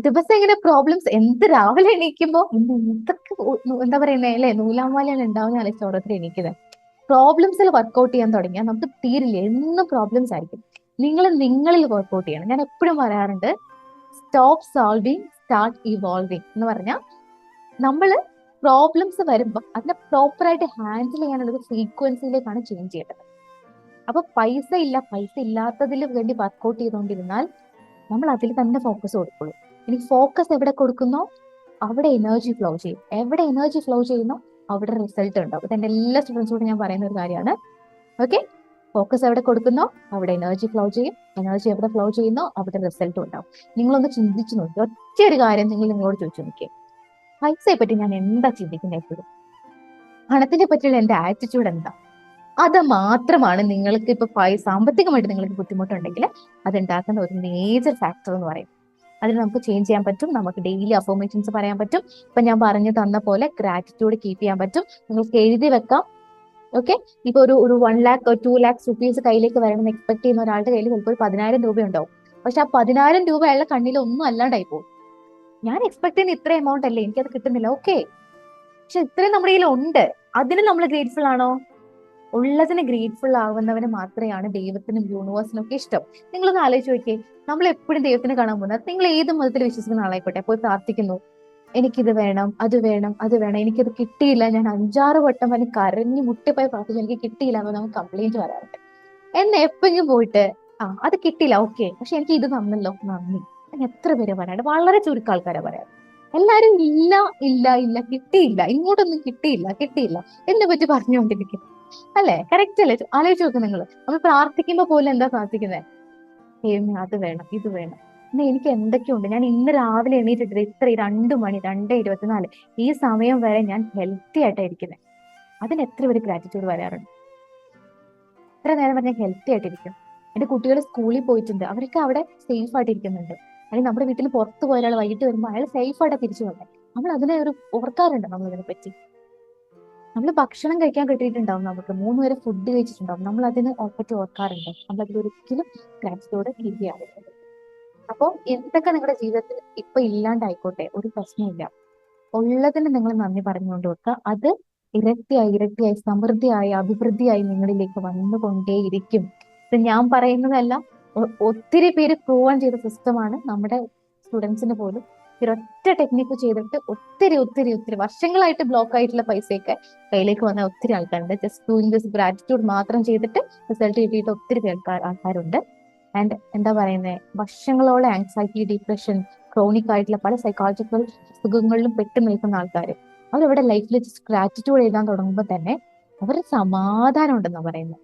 A: ദിവസം ഇങ്ങനെ പ്രോബ്ലംസ് എന്ത് രാവിലെ എണീക്കുമ്പോ ഇന്ന് എന്തൊക്കെ എന്താ പറയുന്നത് അല്ലെ, നൂലാമാലയാണ് ഉണ്ടാവുന്ന ആലോചിച്ച് ഓരോരുത്തർ എണീക്കുന്നത്. പ്രോബ്ലംസിൽ വർക്ക്ഔട്ട് ചെയ്യാൻ തുടങ്ങിയാൽ നമുക്ക് തീരില്ല, എന്നും പ്രോബ്ലംസ് ആയിരിക്കും. നിങ്ങൾ നിങ്ങളിൽ വർക്ക്ഔട്ട് ചെയ്യണം. ഞാൻ എപ്പോഴും പറയാറുണ്ട്, സ്റ്റോപ്പ് സോൾവിങ്, സ്റ്റാർട്ട് ഇവോൾവിങ് എന്ന് പറഞ്ഞാൽ നമ്മൾ പ്രോബ്ലംസ് വരുമ്പോൾ അതിനെ പ്രോപ്പറായിട്ട് ഹാൻഡിൽ ചെയ്യാനുള്ള ഒരു ഫ്രീക്വൻസിയിലേക്കാണ് ചേഞ്ച് ചെയ്യേണ്ടത്. അപ്പൊ പൈസ ഇല്ല, പൈസ ഇല്ലാത്തതിൽ വേണ്ടി വർക്ക്ഔട്ട് ചെയ്തുകൊണ്ടിരുന്നാൽ നമ്മൾ അതിൽ തന്നെ ഫോക്കസ് കൊടുക്കുള്ളൂ. ഇനി ഫോക്കസ് എവിടെ കൊടുക്കുന്നോ അവിടെ എനർജി ഫ്ലോ ചെയ്യും. എവിടെ എനർജി ഫ്ലോ ചെയ്യുന്നോ അവിടെ റിസൾട്ട് ഉണ്ടാവും. ഇത് എന്റെ എല്ലാ സ്റ്റുഡൻസോടും ഞാൻ പറയുന്ന ഒരു കാര്യമാണ്. ഓക്കെ, ഫോക്കസ് എവിടെ കൊടുക്കുന്നോ അവിടെ എനർജി ഫ്ലോ ചെയ്യും. എനർജി എവിടെ ഫ്ലോ ചെയ്യുന്നോ അവിടെ റിസൾട്ടും ഉണ്ടാവും. നിങ്ങളൊന്ന് ചിന്തിച്ചു നോക്കി, ഒറ്റ ഒരു കാര്യം നിങ്ങൾ നിങ്ങളോട് ചോദിച്ചു നോക്കിയേ, പൈസയെ പറ്റി ഞാൻ എന്താ ചിന്തിക്കുന്നത് എപ്പോഴും, പണത്തിനെ പറ്റിയുള്ള എന്റെ ആറ്റിറ്റ്യൂഡ് എന്താ. അത് മാത്രമാണ് നിങ്ങൾക്ക് ഇപ്പൊ സാമ്പത്തികമായിട്ട് നിങ്ങൾക്ക് ബുദ്ധിമുട്ടുണ്ടെങ്കിൽ അതുണ്ടാക്കുന്ന ഒരു മേജർ ഫാക്ടർ എന്ന് പറയും. അതിന് നമുക്ക് ചേഞ്ച് ചെയ്യാൻ പറ്റും. നമുക്ക് ഡെയിലി അഫർമേഷൻസ് പറയാൻ പറ്റും. ഇപ്പൊ ഞാൻ പറഞ്ഞു തന്ന പോലെ ഗ്രാറ്റിറ്റ്യൂഡ് കീപ്പ് ചെയ്യാൻ പറ്റും. നിങ്ങൾക്ക് എഴുതി വെക്കാം. ഓക്കെ, ഇപ്പൊ ഒരു 1 lakh 2 lakhs റുപ്പീസ് കയ്യിലേക്ക് വരണമെന്ന് എക്സ്പെക്ട് ചെയ്യുന്ന ഒരാളുടെ കയ്യിൽ ചിലപ്പോൾ 10,000 രൂപ ഉണ്ടാവും. പക്ഷെ ആ 10,000 രൂപ അയാളുടെ കണ്ണിൽ ഒന്നും അല്ലാണ്ടായി പോകും. ഞാൻ എക്സ്പെക്ട് ചെയ്യുന്ന ഇത്ര എമൗണ്ട് അല്ലേ, എനിക്കത് കിട്ടുന്നില്ല. ഓക്കെ, പക്ഷെ ഇത്രയും നമ്മുടെ കയ്യിൽ ഉണ്ട്, അതിന് നമ്മൾ ഗ്രേറ്റ്ഫുൾ ആണോ? ഉള്ളതിന് ഗ്രേറ്റ്ഫുൾ ആവുന്നവന് മാത്രമാണ് ദൈവത്തിനും യൂണിവേഴ്സിനും ഒക്കെ ഇഷ്ടം. നിങ്ങളൊന്ന് ആലോചിച്ച് നോക്കിയേ, നമ്മൾ എപ്പോഴും ദൈവത്തിനെ കാണാൻ പോകുന്നത്, നിങ്ങൾ ഏത് മതത്തിൽ വിശ്വസിക്കുന്ന ആളായിക്കോട്ടെ, പോയി പ്രാർത്ഥിക്കുന്നു, എനിക്കിത് വേണം, അത് വേണം, അത് വേണം, എനിക്കത് കിട്ടിയില്ല, ഞാൻ 5-6 വട്ടം വന്ന് കരഞ്ഞു മുട്ടിപ്പോയി പ്രാർത്ഥിച്ചു, എനിക്ക് കിട്ടിയില്ല എന്ന് നമുക്ക് കംപ്ലൈന്റ് വരാറുണ്ട്. എന്നെ എപ്പെങ്കിലും പോയിട്ട് അത് കിട്ടിയില്ല, ഓക്കെ, പക്ഷെ എനിക്ക് ഇത് തന്നല്ലോ, നന്ദി, ഞാൻ എത്ര പേരെ പറയാറ്, വളരെ ചുരുക്കം ആൾക്കാരെ പറയാറ്. എല്ലാരും ഇല്ല ഇല്ല ഇല്ല, കിട്ടിയില്ല, ഇങ്ങോട്ടൊന്നും കിട്ടിയില്ല, കിട്ടിയില്ല എന്നെ പറ്റി പറഞ്ഞുകൊണ്ടിരിക്കും. അല്ലെ, കറക്റ്റ് അല്ലേ? ആലോചിച്ച് നോക്ക് നിങ്ങൾ. നമ്മൾ പ്രാർത്ഥിക്കുമ്പോ പോലും എന്താ പ്രാർത്ഥിക്കുന്നത്? ദൈവമേ അത് വേണം, ഇത് വേണം. എന്നാ എനിക്ക് എന്തൊക്കെയുണ്ട്, ഞാൻ ഇന്ന് രാവിലെ എണീറ്റിട്ട് ഇത്ര 2 മണി 2:24 ഈ സമയം വരെ ഞാൻ ഹെൽത്തി ആയിട്ടായിരിക്കുന്നത്. അതിന് എത്ര പേര് ഗ്രാറ്റിറ്റ്യൂഡ് വരാറുണ്ട്? ഇത്ര നേരം വരെ ഞാൻ ഹെൽത്തി ആയിട്ടിരിക്കും. എന്റെ കുട്ടികൾ സ്കൂളിൽ പോയിട്ടുണ്ട്, അവരൊക്കെ അവിടെ സേഫ് ആയിട്ട് ഇരിക്കുന്നുണ്ട്. അല്ലെങ്കിൽ നമ്മുടെ വീട്ടിൽ പുറത്ത് പോയ ഒരാൾ വൈകിട്ട് വരുമ്പോൾ അയാൾ സേഫ് ആയിട്ട് തിരിച്ചു വന്നേ, നമ്മൾ അതിനെ ഒരു ഓർക്കാറുണ്ട്. നമ്മൾ അതിനെ പറ്റി നമ്മൾ ഭക്ഷണം കഴിക്കാൻ കിട്ടിയിട്ടുണ്ടാവും, നമുക്ക് 3 നേരം ഫുഡ് കഴിച്ചിട്ടുണ്ടാവും, നമ്മൾ അതിന് പറ്റി ഓർക്കാറുണ്ട്. നമ്മൾ അതിൽ ഒരിക്കലും ഗ്രാറ്റിറ്റ്യൂഡ് കീപ്പ് ചെയ്യാറുണ്ട്. അപ്പോൾ എന്തൊക്കെ നിങ്ങളുടെ ജീവിതത്തിൽ ഇപ്പൊ ഇല്ലാണ്ടായിക്കോട്ടെ, ഒരു പ്രശ്നമില്ല, ഉള്ളതിന് നിങ്ങൾ നന്ദി പറഞ്ഞുകൊണ്ട് വെക്കുക. അത് ഇരട്ടിയായി ഇരട്ടിയായി സമൃദ്ധിയായി അഭിവൃദ്ധിയായി നിങ്ങളിലേക്ക് വന്നുകൊണ്ടേയിരിക്കും. ഇത് ഞാൻ പറയുന്നതല്ല, ഒത്തിരി പേര് പ്രൂവൺ ചെയ്ത സിസ്റ്റമാണ്. നമ്മുടെ സ്റ്റുഡൻസിന് പോലും ഒരൊറ്റ ടെക്നിക്ക് ചെയ്തിട്ട് ഒത്തിരി ഒത്തിരി ഒത്തിരി വർഷങ്ങളായിട്ട് ബ്ലോക്ക് ആയിട്ടുള്ള പൈസയൊക്കെ കയ്യിലേക്ക് വന്ന ഒത്തിരി ആൾക്കാരുണ്ട്. ജസ്റ്റ് ഡൂയിങ് ദിസ് ഗ്രാറ്റിറ്റ്യൂഡ് മാത്രം ചെയ്തിട്ട് റിസൾട്ട് കിട്ടിയിട്ട് ഒത്തിരി ആൾക്കാരുണ്ട്. ആൻഡ് എന്താ പറയുന്നത്, വർഷങ്ങളോളം ആങ്സൈറ്റി, ഡിപ്രഷൻ, ക്രോണിക് ആയിട്ടുള്ള പല സൈക്കോളജിക്കൽ സുഖങ്ങളിലും പെട്ടു നിൽക്കുന്ന ആൾക്കാർ അവരവിടെ ലൈഫിൽ ജസ്റ്റ് ഗ്രാറ്റിറ്റ്യൂഡ് എഴുതാൻ തുടങ്ങുമ്പോൾ തന്നെ അവരുടെ സമാധാനം ഉണ്ടെന്നാണ് പറയുന്നത്.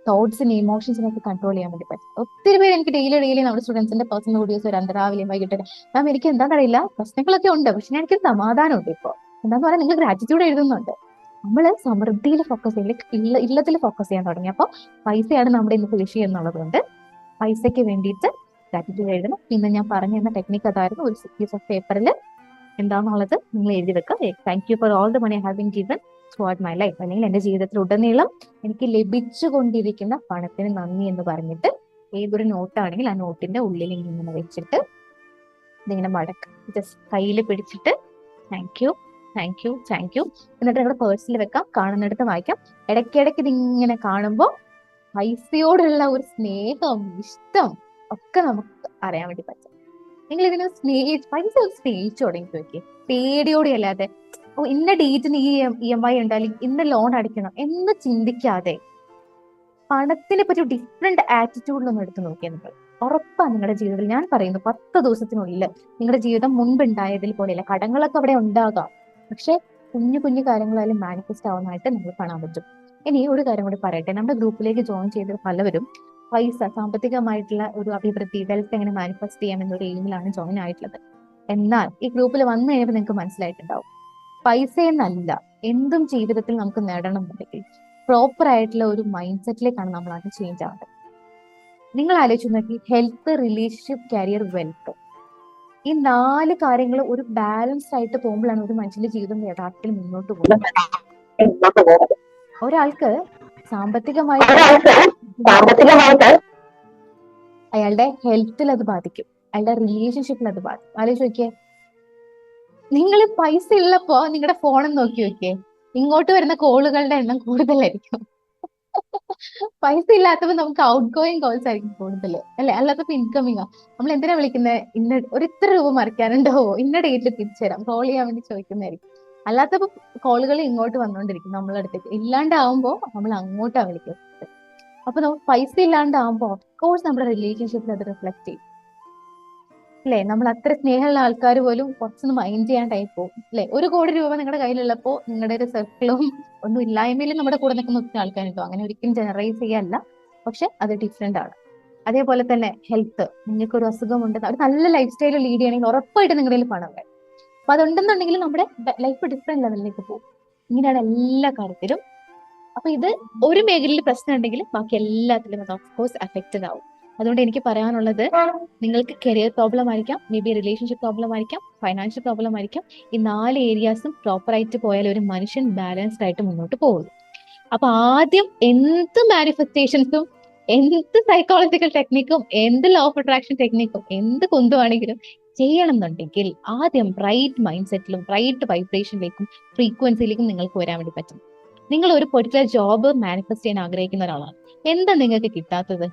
A: തോട്ട്സിനെ ഇമോഷൻസിനൊക്കെ കൺട്രോൾ ചെയ്യാൻ വേണ്ടി പറ്റും. ഒത്തിരി പേര് എനിക്ക് ഡെയിലി നമ്മുടെ സ്റ്റുഡൻസിന്റെ പേഴ്സണൽ വീഡിയോസ് വരാം, രാവിലെയും വൈകിട്ട്. മാം എനിക്ക് എന്താണെന്നറിയില്ല, പ്രശ്നങ്ങളൊക്കെ ഉണ്ട്, പക്ഷെ എനിക്ക് സമാധാനം ഉണ്ട്. ഇപ്പോൾ എന്താന്ന് പറയാൻ നിങ്ങൾ ഗ്രാറ്റിറ്റ്യൂഡ് എഴുതുന്നുണ്ട്. നമ്മള് സമൃദ്ധിയിൽ ഫോക്കസ് ചെയ്യില്ല, ഇല്ലത്തിൽ ഫോക്കസ് ചെയ്യാൻ തുടങ്ങി. അപ്പോൾ പൈസയാണ് നമ്മുടെ ഇന്നത്തെ വിഷയം എന്നുള്ളതുകൊണ്ട് പൈസയ്ക്ക് വേണ്ടിയിട്ട് ഗ്രാറ്റിറ്റ്യൂഡ് എഴുതണം. പിന്നെ ഞാൻ പറഞ്ഞു തന്ന ടെക്നിക്ക് അതായിരുന്നു. ഒരു പീസ് ഓഫ് പേപ്പറിൽ എന്താണെന്നുള്ളത് നിങ്ങൾ എഴുതി വെക്കുക. Thank you for all the money have been given throughout my life, അല്ലെങ്കിൽ എന്റെ ജീവിതത്തിൽ ഉടനീളം എനിക്ക് ലഭിച്ചുകൊണ്ടിരിക്കുന്ന പണത്തിന് നന്ദി എന്ന് പറഞ്ഞിട്ട് ഏതൊരു നോട്ടാണെങ്കിൽ ആ നോട്ടിന്റെ ഉള്ളിൽ ഇങ്ങനെ വെച്ചിട്ട് ഇതിങ്ങനെ മടക്കുക. ജസ്റ്റ് കയ്യിൽ പിടിച്ചിട്ട് thank you, thank you, thank U എന്നിട്ട് നിങ്ങളുടെ പേഴ്സിൽ വെക്കാം, കാണുന്നിടത്ത് വായിക്കാം. ഇടയ്ക്കിടയ്ക്ക് ഇതിങ്ങനെ കാണുമ്പോൾ പൈസയോടുള്ള ഒരു സ്നേഹം, ഇഷ്ടം ഒക്കെ നമുക്ക് അറിയാൻ വേണ്ടി പറ്റും. നിങ്ങൾ ഇതിനെ പൈസ ഒന്ന് സ്നേഹിച്ചു തുടങ്ങി നോക്കി, പേടിയോടെ അല്ലാതെ ഇന്ന ഡേറ്റിന് EMI ഉണ്ടായാലും ഇന്ന് ലോൺ അടിക്കണം എന്ന് ചിന്തിക്കാതെ പണത്തിനെ പറ്റി ഡിഫറെന്റ് ആറ്റിറ്റ്യൂഡിലൊന്നും എടുത്ത് നോക്കിയാൽ നിങ്ങൾ ഉറപ്പാണ് നിങ്ങളുടെ ജീവിതത്തിൽ, ഞാൻ പറയുന്നു 10 ദിവസത്തിനുള്ളിൽ നിങ്ങളുടെ ജീവിതം മുൻപുണ്ടായതിൽ പോലെയല്ല. കടങ്ങളൊക്കെ അവിടെ ഉണ്ടാകാം, പക്ഷെ കുഞ്ഞു കുഞ്ഞു കാര്യങ്ങളായാലും മാനിഫെസ്റ്റ് ആവുന്നതായിട്ട് നിങ്ങൾക്ക് കാണാൻ പറ്റും. ഇനി ഒരു കാര്യം കൂടി പറയട്ടെ, നമ്മുടെ ഗ്രൂപ്പിലേക്ക് ജോയിൻ ചെയ്ത പലവരും പൈസ, സാമ്പത്തികമായിട്ടുള്ള ഒരു അഭിവൃദ്ധി, വെൽത്ത് എങ്ങനെ മാനിഫെസ്റ്റ് ചെയ്യാം എന്നൊരു എയിമിലാണ് ജോയിൻ ആയിട്ടുള്ളത്. എന്നാൽ ഈ ഗ്രൂപ്പിൽ വന്നു കഴിയുമ്പോൾ നിങ്ങൾക്ക് മനസ്സിലായിട്ടുണ്ടാവും, പൈസ എന്നല്ല, എന്തും ജീവിതത്തിൽ നമുക്ക് നേടണം എന്നുണ്ടെങ്കിൽ പ്രോപ്പർ ആയിട്ടുള്ള ഒരു മൈൻഡ് സെറ്റിലേക്കാണ് നമ്മൾ അത് ചേഞ്ച് ആവേണ്ടത്. നിങ്ങൾ ആലോചിച്ച് നോക്കി, ഹെൽത്ത്, റിലേഷൻഷിപ്പ്, കരിയർ, വെൽത്ത്, ഈ 4 കാര്യങ്ങൾ ഒരു ബാലൻസ്ഡ് ആയിട്ട് പോകുമ്പോഴാണ് ഒരു മനുഷ്യന്റെ ജീവിതം യഥാർത്ഥത്തിൽ മുന്നോട്ട് പോകുന്നത്. ഒരാൾക്ക് സാമ്പത്തികമായിട്ട് അയാളുടെ ഹെൽത്തിൽ അത് ബാധിക്കും, അയാളുടെ റിലേഷൻഷിപ്പിൽ അത് ബാധിക്കും. ആലോചിച്ച് നോക്കിയേ, നിങ്ങൾ പൈസ ഉള്ളപ്പോ നിങ്ങളുടെ ഫോണിൽ നോക്കി നോക്കിയേ, ഇങ്ങോട്ട് വരുന്ന കോളുകളുടെ എണ്ണം കൂടുതലായിരിക്കും. പൈസ ഇല്ലാത്തപ്പോ നമുക്ക് ഔട്ട് ഗോയിങ് കോൾസ് ആയിരിക്കും കൂടുതൽ, അല്ലെ? അല്ലാത്തപ്പോ ഇൻകമിങ്. നമ്മൾ എന്തിനാ വിളിക്കുന്നത്? ഇന്ന ഒരു ഇത്ര രൂപ മറിക്കാനുണ്ടോ, ഇന്ന ഡേറ്റിൽ തിരിച്ചു തരാം, കോൾ ചെയ്യാൻ വേണ്ടി ചോദിക്കുന്നതായിരിക്കും. അല്ലാത്തപ്പോ കോളുകൾ ഇങ്ങോട്ട് വന്നുകൊണ്ടിരിക്കും നമ്മളെ അടുത്തേക്ക്. ഇല്ലാണ്ടാവുമ്പോ നമ്മൾ അങ്ങോട്ടാ വിളിക്കുന്നത്. അപ്പൊ നമുക്ക് പൈസ ഇല്ലാണ്ടാവുമ്പോ ഓഫ്കോഴ്സ് നമ്മുടെ റിലേഷൻഷിപ്പിൽ അത് റിഫ്ലക്ട് ചെയ്യും, അല്ലെ? നമ്മൾ അത്ര സ്നേഹമുള്ള ആൾക്കാർ പോലും കുറച്ചൊന്ന് മൈൻഡ് ചെയ്യാണ്ടായി പോകും, അല്ലെ? 1 കോടി രൂപ നിങ്ങളുടെ കയ്യിലുള്ളപ്പോ നിങ്ങളുടെ ഒരു സർക്കിളും ഒന്നും ഇല്ലായ്മയിലും നമ്മുടെ കൂടെ നിൽക്കുന്ന ഒത്തിരി ആൾക്കാരുണ്ടോ? അങ്ങനെ ഒരിക്കലും ജനറൈസ് ചെയ്യല്ല, പക്ഷെ അത് ഡിഫറെന്റ് ആണ്. അതേപോലെ തന്നെ ഹെൽത്ത്, നിങ്ങൾക്ക് ഒരു അസുഖമുണ്ട്, ഒരു നല്ല ലൈഫ് സ്റ്റൈൽ ലീഡ് ചെയ്യണമെങ്കിൽ ഉറപ്പായിട്ട് നിങ്ങളുടെ കയ്യിൽ പണം വേണം. അപ്പൊ അതുണ്ടെന്നുണ്ടെങ്കിൽ നമ്മുടെ ലൈഫ് ഡിഫറെന്റ് ലെവലിലേക്ക് പോകും. ഇങ്ങനെയാണ് എല്ലാ കാര്യത്തിലും. അപ്പൊ ഇത് ഒരു മേഖലയിൽ പ്രശ്നം ഉണ്ടെങ്കിൽ ബാക്കി എല്ലാത്തിലും അത് ഓഫ്കോഴ്സ് അഫക്റ്റഡ് ആവും. അതുകൊണ്ട് എനിക്ക് പറയാനുള്ളത്, നിങ്ങൾക്ക് കരിയർ പ്രോബ്ലം ആയിരിക്കാം, മേ ബി റിലേഷൻഷിപ്പ് പ്രോബ്ലം ആയിരിക്കാം, ഫൈനാൻഷ്യൽ പ്രോബ്ലം ആയിരിക്കാം. ഈ 4 ഏരിയാസും പ്രോപ്പർ ആയിട്ട് പോയാൽ ഒരു മനുഷ്യൻ ബാലൻസ്ഡ് ആയിട്ട് മുന്നോട്ട് പോകുള്ളൂ. അപ്പൊ ആദ്യം എന്ത് മാനിഫെസ്റ്റേഷൻസും, എന്ത് സൈക്കോളജിക്കൽ ടെക്നിക്കും, എന്ത് ലോ ഓഫ് അട്രാക്ഷൻ ടെക്നിക്കും, എന്ത് കുന്തുവാണെങ്കിലും ചെയ്യണം എന്നുണ്ടെങ്കിൽ ആദ്യം റൈറ്റ് മൈൻഡ് സെറ്റിലും റൈറ്റ് വൈബ്രേഷനിലേക്കും ഫ്രീക്വൻസിയിലേക്കും നിങ്ങൾക്ക് വരാൻ വേണ്ടി പറ്റും. നിങ്ങൾ ഒരു പെർട്ടിക്കുലർ ജോബ് മാനിഫെസ്റ്റ് ചെയ്യാൻ ആഗ്രഹിക്കുന്ന ഒരാളാണ്. എന്താ നിങ്ങൾക്ക് കിട്ടാത്തത്?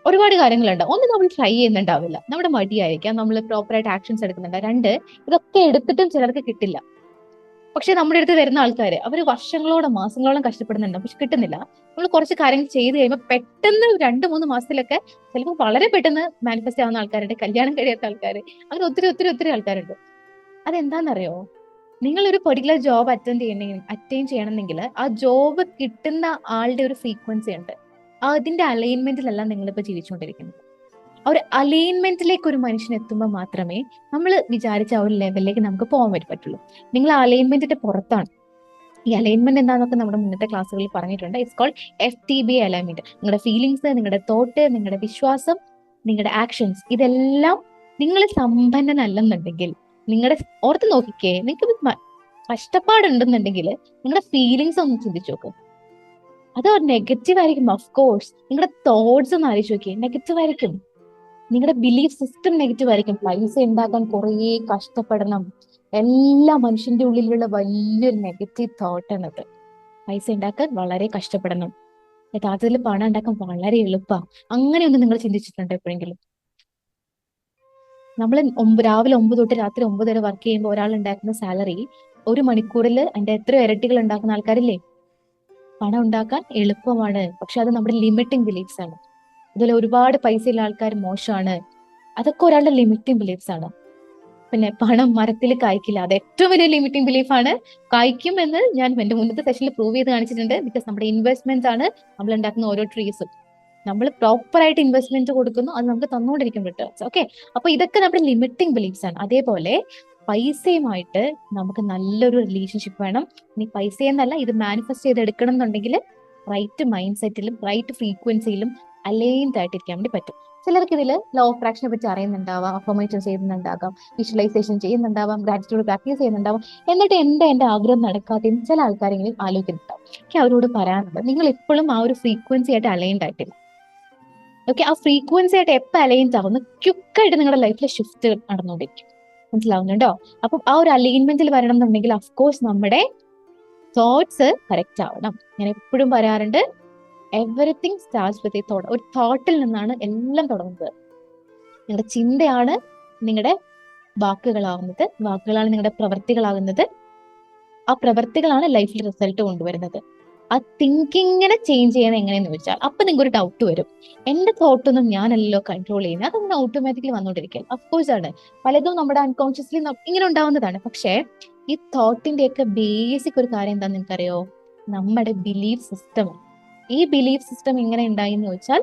A: ഒരുപാട് കാര്യങ്ങളുണ്ട്. ഒന്ന്, നമ്മൾ ട്രൈ ചെയ്യുന്നുണ്ടാവില്ല, നമ്മുടെ മടിയായിരിക്കാം, നമ്മൾ പ്രോപ്പറായിട്ട് ആക്ഷൻസ് എടുക്കുന്നുണ്ട്. 2, ഇതൊക്കെ എടുത്തിട്ടും ചിലർക്ക് കിട്ടില്ല. പക്ഷെ നമ്മുടെ അടുത്ത് വരുന്ന ആൾക്കാർ അവർ വർഷങ്ങളോളം മാസങ്ങളോളം കഷ്ടപ്പെടുന്നുണ്ട്, പക്ഷെ കിട്ടുന്നില്ല. നമ്മൾ കുറച്ച് കാര്യങ്ങൾ ചെയ്ത് കഴിയുമ്പോൾ പെട്ടെന്ന് 2-3 മാസത്തിലൊക്കെ ചിലപ്പോൾ വളരെ പെട്ടെന്ന് മാനിഫെസ്റ്റ് ആവുന്ന ആൾക്കാരുണ്ട്, കല്യാണം കഴിയാത്ത ആൾക്കാർ, അങ്ങനെ ഒത്തിരി ഒത്തിരി ഒത്തിരി ആൾക്കാരുണ്ട്. അതെന്താണെന്നറിയോ? നിങ്ങൾ ഒരു പെർട്ടിക്കുലർ ജോബ് അറ്റൈൻ ചെയ്യണമെങ്കിൽ ആ ജോബ് കിട്ടുന്ന ആളുടെ ഒരു ഫ്രീക്വൻസി ഉണ്ട്. അതിന്റെ അലൈൻമെന്റിലല്ല നിങ്ങളിപ്പോ ജീവിച്ചുകൊണ്ടിരിക്കുന്നത്. ആ ഒരു അലൈൻമെന്റിലേക്ക് ഒരു മനുഷ്യൻ എത്തുമ്പോൾ മാത്രമേ നമ്മൾ വിചാരിച്ച ആ ഒരു ലെവലിലേക്ക് നമുക്ക് പോകാൻ വേണ്ടി പറ്റുള്ളൂ. നിങ്ങൾ ആ അലൈൻമെന്റിന്റെ പുറത്താണ്. ഈ അലൈൻമെന്റ് എന്താണെന്നൊക്കെ നമ്മുടെ മുന്നത്തെ ക്ലാസ്സുകളിൽ പറഞ്ഞിട്ടുണ്ട്. It's called FTB alignment. നിങ്ങളുടെ ഫീലിങ്സ്, നിങ്ങളുടെ തോട്ട്, നിങ്ങളുടെ വിശ്വാസം, നിങ്ങളുടെ ആക്ഷൻസ്, ഇതെല്ലാം നിങ്ങൾ സമ്പന്നനല്ലെന്നുണ്ടെങ്കിൽ, നിങ്ങളുടെ ഓർത്ത് നോക്കിക്കേ, നിങ്ങൾക്ക് കഷ്ടപ്പാടുണ്ടെന്നുണ്ടെങ്കിൽ നിങ്ങളുടെ ഫീലിങ്സ് ഒന്ന് ചിന്തിച്ചു നോക്ക്. അത് നെഗറ്റീവ് ആയിരിക്കും. ഓഫ്കോഴ്സ് നിങ്ങളുടെ തോട്ട്സ് ഒന്ന് ആലോചിച്ച് നോക്കിയേ, നെഗറ്റീവ് ആയിരിക്കും. നിങ്ങളുടെ ബിലീഫ് സിസ്റ്റം നെഗറ്റീവ് ആയിരിക്കും. പൈസ ഉണ്ടാക്കാൻ കുറേ കഷ്ടപ്പെടണം, എല്ലാ മനുഷ്യന്റെ ഉള്ളിലുള്ള വലിയൊരു നെഗറ്റീവ് തോട്ടാണത്. പൈസ ഉണ്ടാക്കാൻ വളരെ കഷ്ടപ്പെടണം, യഥാർത്ഥത്തിൽ പണം ഉണ്ടാക്കാൻ വളരെ എളുപ്പമാണ്. അങ്ങനെയൊന്നും നിങ്ങൾ ചിന്തിച്ചിട്ടുണ്ടോ എപ്പോഴെങ്കിലും? നമ്മൾ രാവിലെ 9 തൊട്ട് രാത്രി 9 വരെ വർക്ക് ചെയ്യുമ്പോൾ ഒരാൾ ഉണ്ടാക്കുന്ന സാലറി 1 മണിക്കൂറിൽ അതിന്റെ എത്ര ഇരട്ടികൾ ഉണ്ടാക്കുന്ന ആൾക്കാരില്ലേ? പണം ഉണ്ടാക്കാൻ എളുപ്പമാണ്, പക്ഷെ അത് നമ്മുടെ ലിമിറ്റിംഗ് ബിലീഫ്സ് ആണ്. അതുപോലെ ഒരുപാട് പൈസ ഉള്ള ആൾക്കാർ മോശമാണ്, അതൊക്കെ ഒരാളുടെ ലിമിറ്റിംഗ് ബിലീഫ്സ് ആണ്. പിന്നെ പണം മരത്തിൽ കായ്ക്കില്ല, അത് ഏറ്റവും വലിയ ലിമിറ്റിംഗ് ബിലീഫാണ്. കായ്ക്കും എന്ന് ഞാൻ എന്റെ മുന്നത്തെ സെഷനിൽ പ്രൂവ് ചെയ്ത് കാണിച്ചിട്ടുണ്ട്. ബിക്കോസ് നമ്മുടെ ഇൻവെസ്റ്റ്മെന്റ് ആണ് നമ്മൾ ഉണ്ടാക്കുന്ന ഓരോ ട്രീസും. നമ്മൾ പ്രോപ്പർ ആയിട്ട് ഇൻവെസ്റ്റ്മെന്റ് കൊടുക്കുന്നു, അത് നമുക്ക് തന്നുകൊണ്ടിരിക്കും റിട്ടേൺസ്. ഓക്കെ, അപ്പൊ ഇതൊക്കെ നമ്മുടെ ലിമിറ്റിംഗ് ബിലീഫ്സ് ആണ്. അതേപോലെ പൈസയുമായിട്ട് നമുക്ക് നല്ലൊരു റിലേഷൻഷിപ്പ് വേണം. ഇനി പൈസയെന്നല്ല, ഇത് മാനിഫെസ്റ്റ് ചെയ്തെടുക്കണം എന്നുണ്ടെങ്കിൽ റൈറ്റ് മൈൻഡ് സെറ്റിലും റൈറ്റ് ഫ്രീക്വൻസിയിലും അലൈൻഡ് ആയിട്ടിരിക്കാൻ വേണ്ടി പറ്റും. ചിലർക്ക് ഇതിൽ ലോ ഓഫ് അട്രാക്ഷനെ പറ്റി അറിയുന്നുണ്ടാവാം, അഫർമേഷൻ ചെയ്യുന്നുണ്ടാകാം, വിഷ്വലൈസേഷൻ ചെയ്യുന്നുണ്ടാവാം, ഗ്രാറ്റിറ്റ്യൂഡ് പ്രാക്ടീസ് ചെയ്യുന്നുണ്ടാവാം. എന്നിട്ട് എന്റെ ആഗ്രഹം നടക്കാതെയും ചില ആൾക്കാരെങ്കിലും ആലോചിക്കുന്നുണ്ടാവും. എനിക്ക് അവരോട് പറയാനുള്ളത്, നിങ്ങൾ ഇപ്പോഴും ആ ഒരു ഫ്രീക്വൻസി ആയിട്ട് അലൈൻഡ് ആയിട്ടില്ല. ഓക്കെ, ആ ഫ്രീക്വൻസി ആയിട്ട് എപ്പോൾ അലൈൻഡ് ആവുന്നു, ക്വിക്കായിട്ട് നിങ്ങളുടെ ലൈഫിൽ ഷിഫ്റ്റ് നടന്നുകൊണ്ടിരിക്കും. മനസ്സിലാവുന്നുണ്ടോ? അപ്പം ആ ഒരു അലൈൻമെന്റിൽ വരണം എന്നുണ്ടെങ്കിൽ അഫ്കോഴ്സ് നമ്മുടെ തോട്ട്സ് കറക്റ്റ് ആവണം. ഞാൻ എപ്പോഴും പറയാറുണ്ട്, everything starts with a thought. ഒരു തോട്ടിൽ നിന്നാണ് എല്ലാം തുടങ്ങുന്നത്. നിങ്ങളുടെ ചിന്തയാണ് നിങ്ങളുടെ വാക്കുകളാകുന്നത്, വാക്കുകളാണ് നിങ്ങളുടെ പ്രവൃത്തികളാകുന്നത്, ആ പ്രവൃത്തികളാണ് ലൈഫിൽ റിസൾട്ട് കൊണ്ടുവരുന്നത്. ആ തിങ്കിങ്ങിനെ ചേഞ്ച് ചെയ്യണം എങ്ങനെയെന്ന് ചോദിച്ചാൽ, അപ്പൊ നിങ്ങൾക്ക് ഒരു ഡൗട്ട് വരും, എന്റെ തോട്ടൊന്നും ഞാനല്ലോ കൺട്രോൾ ചെയ്യുന്നത്, അതങ്ങനെ ഓട്ടോമാറ്റിക്കലി വന്നുകൊണ്ടിരിക്കും. അഫ്കോഴ്സ് ആണ്, പലതും നമ്മുടെ അൺകോൺഷ്യസ്ലി ഇങ്ങനെ ഉണ്ടാവുന്നതാണ്. പക്ഷേ ഈ തോട്ടിന്റെയൊക്കെ ബേസിക് ഒരു കാര്യം എന്താണെന്ന് നിങ്ങൾക്കറിയോ? നമ്മുടെ ബിലീഫ് സിസ്റ്റം. ഈ ബിലീഫ് സിസ്റ്റം എങ്ങനെ ഉണ്ടായി എന്ന് ചോദിച്ചാൽ,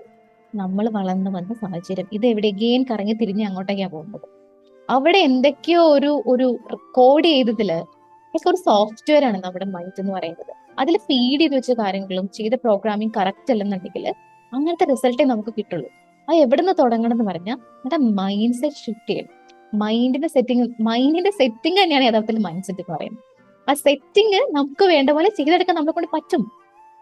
A: നമ്മൾ വളർന്നു വന്ന സാഹചര്യം, ഇത് എവിടെ ഗെയിൻ കറങ്ങി തിരിഞ്ഞ് അങ്ങോട്ടേക്കാണ് പോകുന്നത്. അവിടെ എന്തൊക്കെയോ ഒരു കോഡ് ചെയ്തതില് ഒരു സോഫ്റ്റ്വെയർ ആണ് നമ്മുടെ മൈൻഡ് എന്ന് പറയുന്നത്. അതിൽ ഫീഡ് ചെയ്ത് വെച്ച കാര്യങ്ങളും ചെയ്ത പ്രോഗ്രാമിംഗ് കറക്റ്റ് അല്ലെന്നുണ്ടെങ്കിൽ അങ്ങനത്തെ റിസൾട്ടേ നമുക്ക് കിട്ടുള്ളൂ. അത് എവിടെ നിന്ന് തുടങ്ങണം എന്ന് പറഞ്ഞാൽ നമ്മുടെ മൈൻഡ് സെറ്റ് ഷിഫ്റ്റ് ചെയ്യണം. മൈൻഡിന്റെ സെറ്റിംഗ് തന്നെയാണ് യഥാർത്ഥത്തിൽ മൈൻഡ് സെറ്റ് എന്ന് പറയുന്നത്. ആ സെറ്റിംഗ് നമുക്ക് വേണ്ട പോലെ ചെയ്തെടുക്കാൻ നമ്മളെ കൊണ്ട് പറ്റും,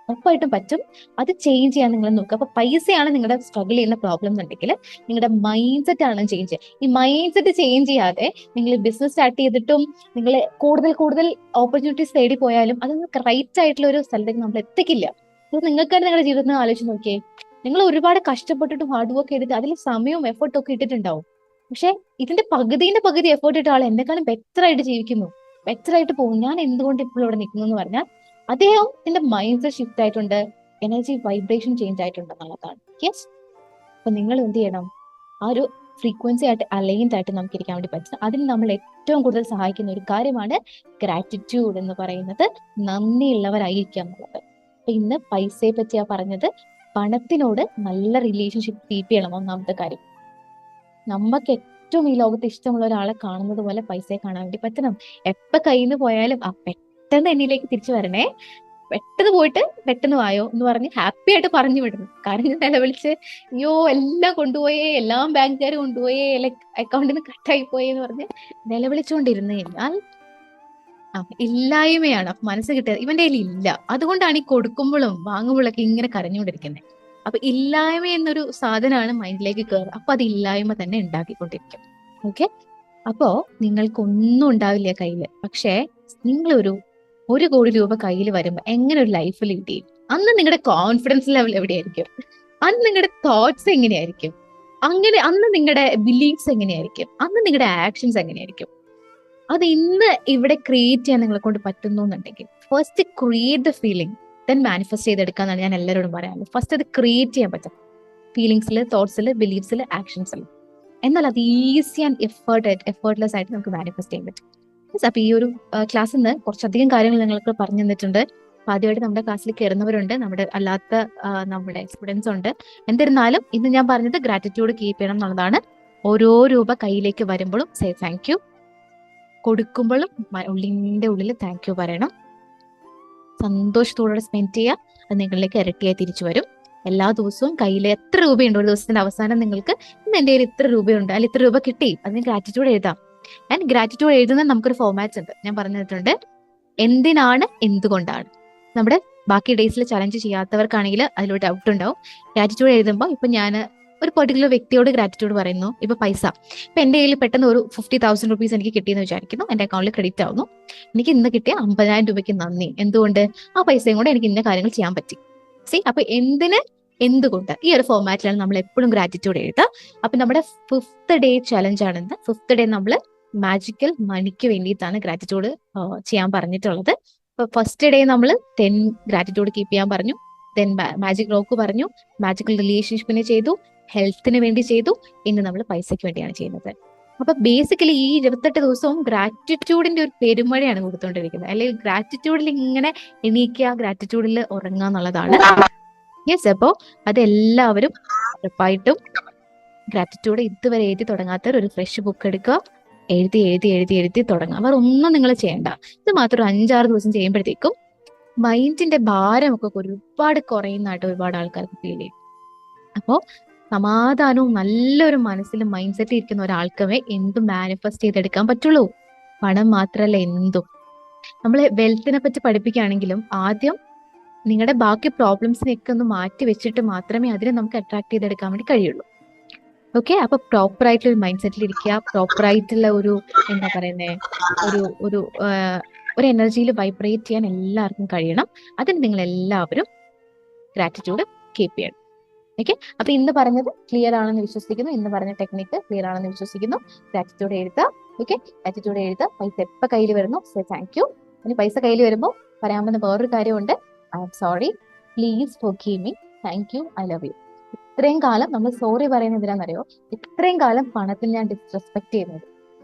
A: ഉറപ്പായിട്ടും പറ്റും. അത് ചേഞ്ച് ചെയ്യാൻ നിങ്ങൾ നോക്കുക. അപ്പൊ പൈസയാണ് നിങ്ങളുടെ സ്ട്രഗിൾ ചെയ്യുന്ന പ്രോബ്ലം എന്നുണ്ടെങ്കിൽ നിങ്ങളുടെ മൈൻഡ് സെറ്റ് ആണ് ചേഞ്ച് ചെയ്യുക. ഈ മൈൻഡ് സെറ്റ് ചേഞ്ച് ചെയ്യാതെ നിങ്ങൾ ബിസിനസ് സ്റ്റാർട്ട് ചെയ്തിട്ടും നിങ്ങൾ കൂടുതൽ കൂടുതൽ ഓപ്പർച്യൂണിറ്റീസ് തേടി പോയാലും അത് നിങ്ങൾക്ക് റൈറ്റ് ആയിട്ടുള്ള ഒരു സ്ഥലത്തേക്ക് നമ്മൾ എത്തിക്കില്ല. ഇത് നിങ്ങൾക്ക് തന്നെ നിങ്ങളുടെ ജീവിതത്തിൽ ആലോചിച്ച് നോക്കിയേ. നിങ്ങൾ ഒരുപാട് കഷ്ടപ്പെട്ടിട്ടും ഹാർഡ് വർക്ക് ചെയ്തിട്ട് അതിൽ സമയവും എഫേർട്ടും ഒക്കെ ഇട്ടിട്ടുണ്ടാവും. പക്ഷെ ഇതിന്റെ പകുതി എഫേർട്ട് ഇട്ട ആൾ എന്നെക്കാളും ബെറ്റർ ആയിട്ട് ജീവിക്കുന്നു, ബെറ്റർ ആയിട്ട് പോകും. ഞാൻ എന്തുകൊണ്ട് ഇപ്പോഴും ഇവിടെ നിൽക്കുന്നു എന്ന് പറഞ്ഞാൽ അദ്ദേഹത്തിന്റെ മൈൻഡ് സെറ്റ് ഷിഫ്റ്റ് ആയിട്ടുണ്ട്, എനർജി വൈബ്രേഷൻ ചേഞ്ച് ആയിട്ടുണ്ട് എന്നുള്ളതാണ്. യെസ്. അപ്പൊ നിങ്ങൾ എന്ത് ചെയ്യണം? ആ ഒരു ഫ്രീക്വൻസി ആയിട്ട് അലൈൻഡ് ആയിട്ട് നമുക്ക് ഇരിക്കാൻ വേണ്ടി പറ്റും. അതിന് നമ്മൾ ഏറ്റവും കൂടുതൽ സഹായിക്കുന്ന ഒരു കാര്യമാണ് ഗ്രാറ്റിറ്റ്യൂഡ് എന്ന് പറയുന്നത്, നന്ദിയുള്ളവരായിരിക്കുക എന്നുള്ളത്. അപ്പൊ ഇന്ന് പൈസയെ പറ്റിയാ പറഞ്ഞത്. പണത്തിനോട് നല്ല റിലേഷൻഷിപ്പ് കീപ്പ് ചെയ്യണം. ഒന്നാമത്തെ കാര്യം, നമുക്ക് ഏറ്റവും ഈ ലോകത്ത് ഇഷ്ടമുള്ള ഒരാളെ കാണുന്നത് പോലെ പൈസയെ കാണാൻ വേണ്ടി പറ്റണം. എപ്പോ കയ്യിൽ നിന്ന് പോയാലും ആ പെട്ടെന്ന് എന്നിലേക്ക് തിരിച്ചു വരണേ, പെട്ടെന്ന് പോയിട്ട് പെട്ടെന്ന് വായോ എന്ന് പറഞ്ഞ് ഹാപ്പി ആയിട്ട് പറഞ്ഞു വിടണം. കാരണം നിലവിളിച്ച് അയ്യോ എല്ലാം കൊണ്ടുപോയേ, എല്ലാം ബാങ്കുകാർ കൊണ്ടുപോയേ, അക്കൗണ്ടിൽ നിന്ന് കട്ടായി പോയേ എന്ന് പറഞ്ഞ് നിലവിളിച്ചുകൊണ്ടിരുന്നു കഴിഞ്ഞാൽ ഇല്ലായ്മയാണ്. അപ്പൊ മനസ്സ് കിട്ടിയത് ഇവന്റെ കയ്യിൽ ഇല്ല, അതുകൊണ്ടാണ് ഈ കൊടുക്കുമ്പോഴും വാങ്ങുമ്പോഴൊക്കെ ഇങ്ങനെ കരഞ്ഞുകൊണ്ടിരിക്കുന്നത്. അപ്പൊ ഇല്ലായ്മ എന്നൊരു സാധനമാണ് മൈൻഡിലേക്ക് കയറുക. അപ്പൊ അത് ഇല്ലായ്മ തന്നെ ഉണ്ടാക്കിക്കൊണ്ടിരിക്കും. ഓക്കെ. അപ്പോ നിങ്ങൾക്കൊന്നും ഉണ്ടാവില്ല കയ്യില്, പക്ഷേ നിങ്ങൾ ഒരു കോടി രൂപ കയ്യിൽ വരുമ്പോ എങ്ങനെ ഒരു ലൈഫ് ലീഡ് ചെയ്യും? അന്ന് നിങ്ങളുടെ കോൺഫിഡൻസ് ലെവൽ എവിടെയായിരിക്കും? അന്ന് നിങ്ങളുടെ തോട്ട്സ് എങ്ങനെയായിരിക്കും? അന്ന് നിങ്ങളുടെ ബിലീഫ്സ് എങ്ങനെയായിരിക്കും? അന്ന് നിങ്ങളുടെ ആക്ഷൻസ് എങ്ങനെയായിരിക്കും? അത് ഇന്ന് ഇവിടെ ക്രിയേറ്റ് ചെയ്യാൻ നിങ്ങളെ കൊണ്ട് പറ്റുന്നു എന്നുണ്ടെങ്കിൽ first create the feeling, then manifest ചെയ്തെടുക്കാന്നാണ് ഞാൻ എല്ലാവരോടും പറയാനുള്ളത്. ഫസ്റ്റ് അത് ക്രിയേറ്റ് ചെയ്യാൻ പറ്റും, ഫീലിംഗ്സിൽ, തോട്ട്സിൽ, ബിലീഫ്സിൽ, ആക്ഷൻസിൽ. എന്നാൽ അത് ഈസി ആൻഡ് എഫേർട്ട്ലെസ് ആയിട്ട് നമുക്ക് മാനിഫെസ്റ്റ് ചെയ്യാൻ പറ്റും. അപ്പൊ ഈ ഒരു ക്ലാസ്സിൽ നിന്ന് കുറച്ചധികം കാര്യങ്ങൾ നിങ്ങൾക്ക് പറഞ്ഞു തന്നിട്ടുണ്ട്. അപ്പൊ ആദ്യമായിട്ട് നമ്മുടെ ക്ലാസ്സിൽ കയറുന്നവരുണ്ട്, നമ്മുടെ അല്ലാത്ത നമ്മുടെ സ്റ്റുഡൻസ് ഉണ്ട്. എന്നിരുന്നാലും ഇന്ന് ഞാൻ പറഞ്ഞത് ഗ്രാറ്റിറ്റ്യൂഡ് കീപ്പ് ചെയ്യണം എന്നുള്ളതാണ്. ഓരോ രൂപ കയ്യിലേക്ക് വരുമ്പോഴും സേ താങ്ക് യു, കൊടുക്കുമ്പോഴും ഉള്ളിന്റെ ഉള്ളിൽ താങ്ക് യു പറയണം. സന്തോഷത്തോടെ സ്പെൻഡ് ചെയ്യുക, അത് നിങ്ങളിലേക്ക് ഇരട്ടിയായി തിരിച്ചു വരും. എല്ലാ ദിവസവും കയ്യിൽ എത്ര രൂപയുണ്ട്, ഒരു ദിവസത്തിന്റെ അവസാനം നിങ്ങൾക്ക് ഇന്ന് എന്റെ കയ്യിൽ ഇത്ര രൂപയുണ്ട്, അല്ലെങ്കിൽ ഇത്ര രൂപ കിട്ടി, അതിന് ഗ്രാറ്റിറ്റ്യൂഡ് എഴുതാം. ആൻഡ് ഗ്രാറ്റിറ്റ്യൂഡ് എഴുതുന്ന നമുക്കൊരു ഫോർമാറ്റ്സ് ഉണ്ട്, ഞാൻ പറഞ്ഞു തന്നിട്ടുണ്ട്. എന്തിനാണ്, എന്തുകൊണ്ടാണ്. നമ്മുടെ ബാക്കി ഡേയ്സിൽ ചലഞ്ച് ചെയ്യാത്തവർക്കാണെങ്കിൽ അതിലൊരു ഡൗട്ട് ഉണ്ടാവും. ഗ്രാറ്റിറ്റ്യൂഡ് എഴുതുമ്പോൾ ഇപ്പൊ ഞാൻ ഒരു പെർട്ടിക്കുലർ വ്യക്തിയോട് ഗ്രാറ്റിറ്റ്യൂഡ് പറയുന്നു. ഇപ്പൊ പൈസ, ഇപ്പൊ എന്റെ കയ്യിൽ പെട്ടെന്ന് ഒരു 50,000 റുപ്പീസ് എനിക്ക് കിട്ടിയെന്ന് വിചാരിക്കുന്നു, എന്റെ അക്കൗണ്ടിൽ ക്രെഡിറ്റ് ആവുന്നു. എനിക്ക് ഇന്ന് കിട്ടിയ 50,000 രൂപയ്ക്ക് നന്ദി. എന്തുകൊണ്ട്? ആ പൈസയും കൊണ്ട് എനിക്ക് ഇന്ന കാര്യങ്ങൾ ചെയ്യാൻ പറ്റി. സി, അപ്പൊ എന്തിന്, എന്തുകൊണ്ട്, ഈ ഒരു ഫോർമാറ്റിലാണ് നമ്മൾ എപ്പോഴും ഗ്രാറ്റിറ്റ്യൂഡ് എഴുതുക. അപ്പൊ നമ്മുടെ 5th ഡേ ചലഞ്ച് ആണെന്ന്. 5th ഡേ നമ്മൾ മാജിക്കൽ മണിക്ക് വേണ്ടിയിട്ടാണ് ഗ്രാറ്റിറ്റ്യൂഡ് ചെയ്യാൻ പറഞ്ഞിട്ടുള്ളത്. ഇപ്പൊ ഫസ്റ്റ് ഡേ നമ്മൾ 10 ഗ്രാറ്റിറ്റ്യൂഡ് കീപ്പ് ചെയ്യാൻ പറഞ്ഞു, ദെൻ മാജിക് റോക്ക് പറഞ്ഞു, മാജിക്കൽ റിലേഷൻഷിപ്പിനെ ചെയ്തു, ഹെൽത്തിന് വേണ്ടി ചെയ്തു, ഇന്ന് നമ്മൾ പൈസയ്ക്ക് വേണ്ടിയാണ് ചെയ്യുന്നത്. അപ്പൊ ബേസിക്കലി ഈ 28 ദിവസവും ഗ്രാറ്റിറ്റ്യൂഡിന്റെ ഒരു പെരുമഴയാണ് കൊടുത്തുകൊണ്ടിരിക്കുന്നത്. അല്ലെങ്കിൽ ഗ്രാറ്റിറ്റ്യൂഡിൽ ഇങ്ങനെ എണീക്കുക, ഗ്രാറ്റിറ്റ്യൂഡിൽ ഉറങ്ങുക എന്നുള്ളതാണ്. യെസ്. അപ്പോ അതെല്ലാവരും ഉറപ്പായിട്ടും ഗ്രാറ്റിറ്റ്യൂഡ് ഇതുവരെ എഴുതി തുടങ്ങാത്തവർ ഒരു ഫ്രഷ് ബുക്ക് എടുക്കുക, എഴുതി എഴുതി എഴുതി എഴുതി തുടങ്ങുക. അവർ ഒന്നും നിങ്ങൾ ചെയ്യണ്ട. ഇത് മാത്രം 5-6 ദിവസം ചെയ്യുമ്പോഴത്തേക്കും മൈൻഡിന്റെ ഭാരമൊക്കെ ഒരുപാട് കുറയുന്നതായിട്ട് ഒരുപാട് ആൾക്കാർക്ക് ഫീൽ ചെയ്യും. അപ്പോ സമാധാനവും നല്ലൊരു മനസ്സിലും മൈൻഡ് സെറ്റ് ഇരിക്കുന്ന ഒരാൾക്കേ എന്തും മാനിഫെസ്റ്റ് ചെയ്തെടുക്കാൻ പറ്റുള്ളൂ. പണം മാത്രല്ല എന്തും. നമ്മള് വെൽത്തിനെ പറ്റി പഠിപ്പിക്കുകയാണെങ്കിലും ആദ്യം നിങ്ങളുടെ ബാക്കി പ്രോബ്ലംസിനെയൊക്കെ ഒന്ന് മാറ്റി വെച്ചിട്ട് മാത്രമേ അതിനെ നമുക്ക് അട്രാക്ട് ചെയ്തെടുക്കാൻ വേണ്ടി കഴിയുള്ളൂ. ഓക്കെ. അപ്പൊ പ്രോപ്പർ ആയിട്ടുള്ള ഒരു മൈൻഡ് സെറ്റിൽ ഇരിക്കുക, പ്രോപ്പർ ആയിട്ടുള്ള ഒരു എന്താ പറയുന്നേ, ഒരു ഒരു ഒരു എനർജിയിൽ വൈബ്രേറ്റ് ചെയ്യാൻ എല്ലാവർക്കും കഴിയണം. അതിന് നിങ്ങൾ എല്ലാവരും ഗ്രാറ്റിറ്റ്യൂഡ് കീപ്പ് ചെയ്യണം. ഓക്കെ. അപ്പൊ ഇന്ന് പറഞ്ഞത് ക്ലിയർ ആണെന്ന് വിശ്വസിക്കുന്നു. ഇന്ന് പറഞ്ഞ ടെക്നിക്ക് ക്ലിയർ ആണെന്ന് വിശ്വസിക്കുന്നു. ഗ്രാറ്റിറ്റ്യൂഡ് എഴുതുക. ഓക്കെ. ഗ്രാറ്റിറ്റ്യൂഡ് എഴുതുക. പൈസ എപ്പോ കയ്യിൽ വരുന്നു സേ താങ്ക് യു. ഇനി പൈസ കയ്യിൽ വരുമ്പോൾ പറയാൻ പറ്റുന്ന വേറൊരു കാര്യമുണ്ട്. I am sorry, please forgive me, thank you, I love you. ഇത്രയും കാലം നമ്മൾ സോറി പറയുന്നത് എന്തിനാണെന്നറിയോ? ഇത്രയും കാലം പണത്തിൽ ഞാൻ ഡിസ്റെസ്പെക്ട് ചെയ്യുന്നത്,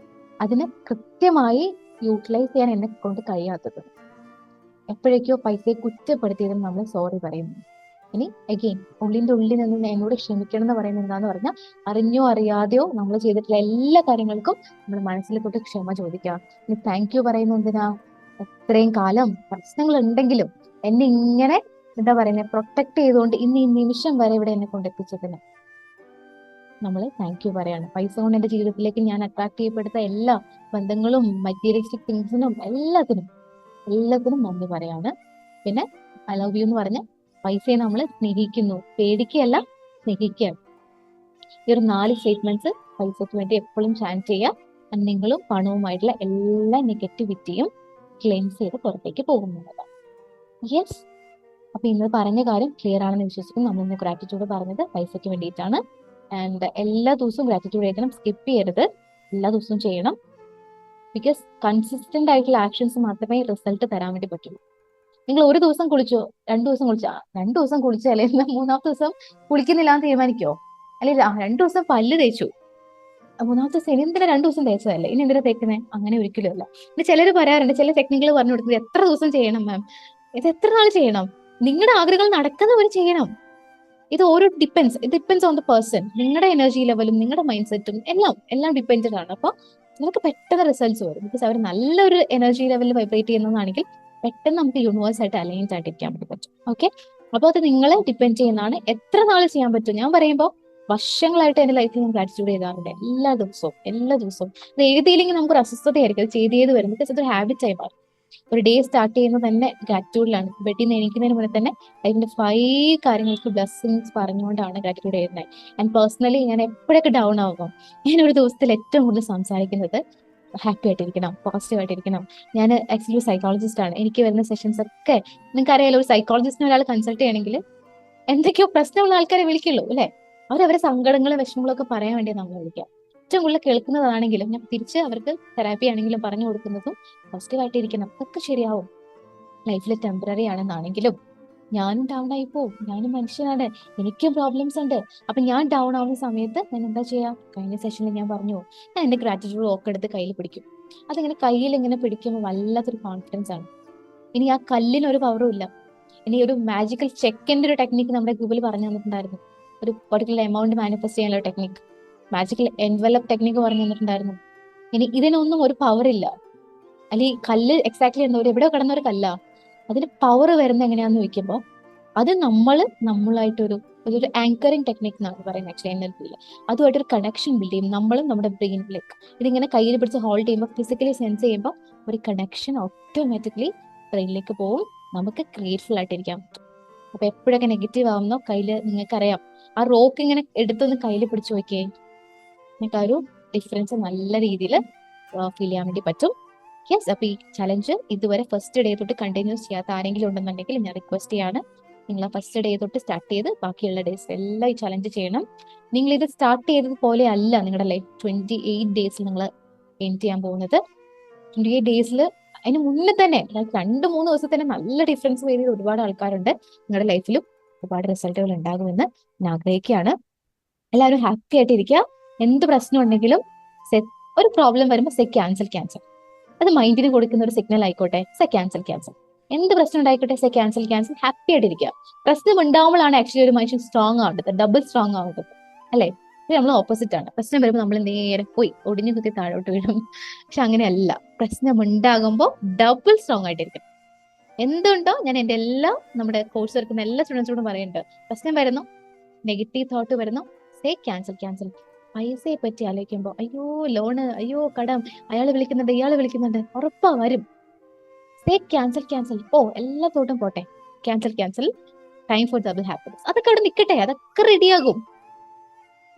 A: അതിന് കൃത്യമായി യൂട്ടിലൈസ് ചെയ്യാൻ എന്നെ കൊണ്ട് കഴിയാത്തത്, എപ്പോഴേക്കോ പൈസയെ കുറ്റപ്പെടുത്തിയതിന് നമ്മൾ സോറി പറയുന്നു. ഇനി അഗെയിൻ ഉള്ളിന്റെ ഉള്ളിൽ നിന്ന് എന്നോട് ക്ഷമിക്കണം എന്ന് പറയുന്നത് എന്താന്ന് പറഞ്ഞാൽ, അറിഞ്ഞോ അറിയാതെയോ നമ്മൾ ചെയ്തിട്ടുള്ള എല്ലാ കാര്യങ്ങൾക്കും നമ്മൾ മനസ്സിൽ തൊട്ട് ക്ഷമ ചോദിക്കാം. ഇനി താങ്ക് യു പറയുന്നത് എന്തിനാ? എത്രയും കാലം പ്രശ്നങ്ങൾ ഉണ്ടെങ്കിലും എന്നെ ഇങ്ങനെ എന്താ പറയുന്നത് പ്രൊട്ടക്ട് ചെയ്തുകൊണ്ട് ഇന്ന് ഈ നിമിഷം വരെ ഇവിടെ എന്നെ കൊണ്ടെത്തിച്ചതിന് നമ്മൾ താങ്ക് യു പറയാണ്. പൈസ കൊണ്ട് എന്റെ ജീവിതത്തിലേക്ക് ഞാൻ അട്രാക്ട് ചെയ്യപ്പെടുത്ത എല്ലാ ബന്ധങ്ങളും മെറ്റീരിയലിസ്റ്റിക് തിങ്സിനും എല്ലാത്തിനും നന്ദി പറയാണ്. പിന്നെ ഐ ലവ് യു എന്ന് പറഞ്ഞ് പൈസയെ നമ്മൾ സ്നേഹിക്കുന്നു, പേടിക്കുകയല്ല, സ്നേഹിക്കുകയാണ്. ഈ ഒരു 4 സ്റ്റേറ്റ്മെന്റ്സ് പൈസയ്ക്ക് വേണ്ടി എപ്പോഴും ചാൻറ്റ് ചെയ്യുക. നിങ്ങളും പണവുമായിട്ടുള്ള എല്ലാ നെഗറ്റിവിറ്റിയും ക്ലെൻസ് ചെയ്ത് പുറത്തേക്ക് പോകുന്നതാണ്. യെസ്. അപ്പൊ ഇന്ന് പറഞ്ഞ കാര്യം ക്ലിയർ ആണെന്ന് വിശ്വസിക്കുന്നു. നമ്മൾ ഇന്ന് ഗ്രാറ്റിറ്റ്യൂഡ് പറഞ്ഞത് പൈസയ്ക്ക് വേണ്ടിയിട്ടാണ്. ആൻഡ് എല്ലാ ദിവസവും ഗ്രാറ്റിറ്റ്യൂഡ് എഴുതണം, സ്കിപ്പ് ചെയ്യരുത്, എല്ലാ ദിവസവും ചെയ്യണം. ബിക്കോസ് കൺസിസ്റ്റന്റ് ആയിട്ടുള്ള ആക്ഷൻസ് മാത്രമേ റിസൾട്ട് തരാൻ വേണ്ടി പറ്റുള്ളൂ. നിങ്ങൾ ഒരു ദിവസം കുളിച്ചോ, 2 ദിവസം കുളിച്ചോ, 2 ദിവസം കുളിച്ചാലേ മൂന്നാമത്തെ ദിവസം കുളിക്കുന്നില്ല എന്ന് തീരുമാനിക്കോ? അല്ലെങ്കിൽ 2 ദിവസം പല്ല് തേച്ചു, മൂന്നാമത്തെ ദിവസം ഇനി എന്തിനാ 2 ദിവസം തേച്ചതല്ലേ ഇനി എന്തിനാ തേക്കുന്നത്? അങ്ങനെ ഒരിക്കലും അല്ല. പിന്നെ ചിലർ പറയാറുണ്ട്, ചില ടെക്നിക്കുകൾ പറഞ്ഞു കൊടുക്കുന്നത് എത്ര ദിവസം ചെയ്യണം മാം, ഇത് എത്ര നാൾ ചെയ്യണം? നിങ്ങളുടെ ആഗ്രഹങ്ങൾ നടക്കുന്നവർ ചെയ്യണം. ഇത് ഓരോ ഡിപ്പെൻസ് ഓൺ ദ പേഴ്സൺ. നിങ്ങളുടെ എനർജി ലെവലും നിങ്ങളുടെ മൈൻഡ് സെറ്റും എല്ലാം ഡിപ്പെൻഡഡ് ആണ്. അപ്പൊ നിങ്ങൾക്ക് പെട്ടെന്ന് റിസൾട്ട്സ് വരും. ബിക്കോസ് അവർ നല്ലൊരു എനർജി ലെവലിൽ വൈബ്രേറ്റ് ചെയ്യുന്നതാണെങ്കിൽ പെട്ടെന്ന് നമുക്ക് യൂണിവേഴ്സ് ആയിട്ട് അലൈൻഡ് ആയിട്ടിരിക്കാൻ വേണ്ടി പറ്റും. ഓക്കെ, അപ്പോൾ അത് നിങ്ങളെ ഡിപ്പെൻഡ് ചെയ്യുന്നതാണ്. എത്ര നാൾ ചെയ്യാൻ പറ്റും? ഞാൻ പറയുമ്പോൾ വർഷങ്ങളായിട്ട് എന്റെ ലൈഫിൽ ഞാൻ ഗ്രാറ്റിറ്റ്യൂഡ് ചെയ്താറുണ്ട്. എല്ലാ ദിവസവും അത് എഴുതിയില്ലെങ്കിൽ നമുക്കൊരു അസ്വസ്ഥതയായിരിക്കും. അത് ചെയ്ത് വരും. ബിക്കോസ് അതൊരു ഹാബിറ്റ് ആയി മാറും. ഒരു ഡേ സ്റ്റാർട്ട് ചെയ്യുന്നത് തന്നെ ഗ്രാറ്റിറ്റ്യൂഡിലാണ്. ബെഡിൽ നിന്ന് എണീക്കുന്നതിന് മുന്നേ തന്നെ അതിന്റെ 5 കാര്യങ്ങൾക്ക് ബ്ലെസ്സിങ്സ് പറഞ്ഞുകൊണ്ടാണ് ഗ്രാറ്റിറ്റ്യൂഡ് ചെയ്യുന്നത്. ആൻഡ് പേഴ്സണലി ഞാൻ എപ്പോഴൊക്കെ ഡൗൺ ആകും, ഞാൻ ഒരു ദിവസത്തിൽ ഏറ്റവും കൂടുതൽ സംസാരിക്കുന്നത് ഹാപ്പി ആയിട്ടിരിക്കണം, പോസിറ്റീവ് ആയിട്ടിരിക്കണം. ഞാൻ ആക്ച്വലി ഒരു സൈക്കോളജിസ്റ്റ് ആണ്. എനിക്ക് വരുന്ന സെഷൻസ് ഒക്കെ നിങ്ങൾക്ക് അറിയാലോ, ഒരു സൈക്കോളജിസ്റ്റിനെ ഒരാൾ കൺസൾട്ട് ചെയ്യണമെങ്കിൽ എന്തൊക്കെയോ പ്രശ്നമുള്ള ആൾക്കാരെ വിളിക്കുള്ളൂ അല്ലെ? അവരവരെ സങ്കടങ്ങളും വിഷമങ്ങളും ഒക്കെ പറയാൻ വേണ്ടി നമ്മൾ വിളിക്കാം. ഏറ്റവും കൂടുതൽ കേൾക്കുന്നതാണെങ്കിലും ഞാൻ തിരിച്ച് അവർക്ക് തെറാപ്പി ആണെങ്കിലും പറഞ്ഞു കൊടുക്കുന്നതും പോസിറ്റീവ് ആയിട്ടിരിക്കണം, അതൊക്കെ ശരിയാവും. ലൈഫിൽ ടെമ്പററി ആണെന്നാണെങ്കിലും ഞാനും ഡൗൺ ആയി പോവും. ഞാനും മനുഷ്യനാണ്, എനിക്കും പ്രോബ്ലംസ് ഉണ്ട്. അപ്പൊ ഞാൻ ഡൗൺ ആവുന്ന സമയത്ത് ഞാൻ എന്താ ചെയ്യാ? കഴിഞ്ഞ സെഷനിൽ ഞാൻ പറഞ്ഞു, ഞാൻ എന്റെ ഗ്രാറ്റിറ്റ്യൂഡ് ഒക്കെ എടുത്ത് കയ്യിൽ പിടിക്കും. അതിങ്ങനെ കയ്യിൽ ഇങ്ങനെ പിടിക്കുമ്പോൾ വല്ലാത്തൊരു കോൺഫിഡൻസ് ആണ്. ഇനി ആ കല്ലിന് ഒരു പവറും ഇല്ല. ഇനി ഒരു മാജിക്കൽ ചെക്കിന്റെ ഒരു ടെക്നിക്ക് നമ്മുടെ ഗൂഗിൾ പറഞ്ഞു തന്നിട്ടുണ്ടായിരുന്നു. ഒരു പർട്ടിക്കുലർ എമൗണ്ട് മാനിഫെസ്റ്റ് ചെയ്യാനുള്ള ടെക്നിക്ക്, മാജിക്കൽ എൻവലപ്പ് ടെക്നിക്ക് പറഞ്ഞു തന്നിട്ടുണ്ടായിരുന്നു. ഇനി ഇതിനൊന്നും ഒരു പവർ ഇല്ല. അല്ലെങ്കിൽ കല്ല് എക്സാക്ട്ലി എവിടെയോ കിടന്ന ഒരു കല്ല, അതിന് പവർ വരുന്ന എങ്ങനെയാന്ന് ചോദിക്കുമ്പോൾ അത് നമ്മളായിട്ടൊരു ഒരു ആങ്കറിങ് ടെക്നിക് എന്നാണ് പറയുന്നത് ആക്ച്വലി NLP. അതുമായിട്ടൊരു കണക്ഷൻ ബിൽഡ് ചെയ്യും നമ്മളും നമ്മുടെ ബ്രെയിനിലേക്ക്. ഇതിങ്ങനെ കയ്യിൽ പിടിച്ച് ഹോൾഡ് ചെയ്യുമ്പോൾ ഫിസിക്കലി സെൻസ് ചെയ്യുമ്പോൾ ഒരു കണക്ഷൻ ഓട്ടോമാറ്റിക്കലി ബ്രെയിനിലേക്ക് പോകും. നമുക്ക് ഗ്രേറ്റ്ഫുൾ ആയിട്ടിരിക്കാം. അപ്പൊ എപ്പോഴൊക്കെ നെഗറ്റീവ് ആവുന്നോ കയ്യില് നിങ്ങൾക്കറിയാം, ആ റോക്ക് ഇങ്ങനെ എടുത്തൊന്ന് കയ്യിൽ പിടിച്ചു നോക്കിയേ, നിങ്ങൾക്ക് ആ ഒരു ഡിഫറൻസ് നല്ല രീതിയിൽ ഫീൽ ചെയ്യാൻ വേണ്ടി പറ്റും. യെസ്. അപ്പൊ ഈ ചലഞ്ച് ഇതുവരെ ഫസ്റ്റ് ഡേ തൊട്ട് കണ്ടിന്യൂസ് ചെയ്യാത്ത ആരെങ്കിലും ഉണ്ടെന്നുണ്ടെങ്കിൽ ഞാൻ റിക്വസ്റ്റ് ചെയ്യാണ്, നിങ്ങൾ ആ ഫസ്റ്റ് ഡേ തൊട്ട് സ്റ്റാർട്ട് ചെയ്ത് ബാക്കിയുള്ള ഡേയ്സ് എല്ലാം ഈ ചലഞ്ച് ചെയ്യണം. നിങ്ങൾ ഇത് സ്റ്റാർട്ട് ചെയ്തത് പോലെ അല്ല നിങ്ങളുടെ ലൈഫ് 28 ഡേയ്സിൽ നിങ്ങൾ എൻഡ് ചെയ്യാൻ പോകുന്നത്. 28 ഡേയ്സിൽ അതിന് മുന്നേ തന്നെ 2-3 ദിവസത്തിൽ തന്നെ നല്ല ഡിഫറൻസ് ചെയ്ത് ഒരുപാട് ആൾക്കാരുണ്ട്. നിങ്ങളുടെ ലൈഫിലും ഒരുപാട് റിസൾട്ടുകൾ ഉണ്ടാകുമെന്ന് ഞാൻ ആഗ്രഹിക്കുകയാണ്. എല്ലാവരും ഹാപ്പി ആയിട്ടിരിക്കുക. എന്ത് പ്രശ്നം ഉണ്ടെങ്കിലും ഒരു പ്രോബ്ലം വരുമ്പോൾ ക്യാൻസൽ. അത് മൈൻഡിന് കൊടുക്കുന്ന ഒരു സിഗ്നൽ ആയിക്കോട്ടെ. ക്യാൻസൽ. എന്ത് പ്രശ്നം ഉണ്ടായിക്കോട്ടെ, ക്യാൻസൽ. ഹാപ്പി ആയിട്ടിരിക്കുക. പ്രശ്നം ഉണ്ടാവുമ്പോഴാണ് ആക്ച്വലി ഒരു മനുഷ്യൻ സ്ട്രോങ് ആവേണ്ടത്, ഡബിൾ സ്ട്രോങ് ആവേണ്ടത് അല്ലെ? നമ്മൾ ഓപ്പോസിറ്റ് ആണ്. പ്രശ്നം വരുമ്പോൾ നമ്മൾ നേരെ പോയി ഒടിഞ്ഞു കുത്തി താഴോട്ട് വീഴും. പക്ഷെ അങ്ങനെയല്ല, പ്രശ്നം ഉണ്ടാകുമ്പോൾ ഡബിൾ സ്ട്രോങ് ആയിട്ടിരിക്കും. എന്തുണ്ടോ ഞാൻ എന്റെ നമ്മുടെ കോഴ്സ് എടുക്കുന്ന എല്ലാ സ്റ്റുഡൻസിനോടും പറയുന്നുണ്ട്, പ്രശ്നം വരുന്നു, നെഗറ്റീവ് തോട്ട് വരുന്നു, ക്യാൻസൽ. പൈസയെ പറ്റി ആലോചിക്കുമ്പോൾ അയ്യോ ലോണ്, അയ്യോ കടം, അയാൾ വിളിക്കുന്നുണ്ട്, ഇയാൾ വിളിക്കുന്നുണ്ട്, ഉറപ്പാ വരും. ക്യാൻസൽ. എല്ലാ തോട്ടും പോട്ടെ, cancel. Time for double happiness. അതൊക്കെ അവിടെ നിൽക്കട്ടെ, അതൊക്കെ റെഡിയാകും.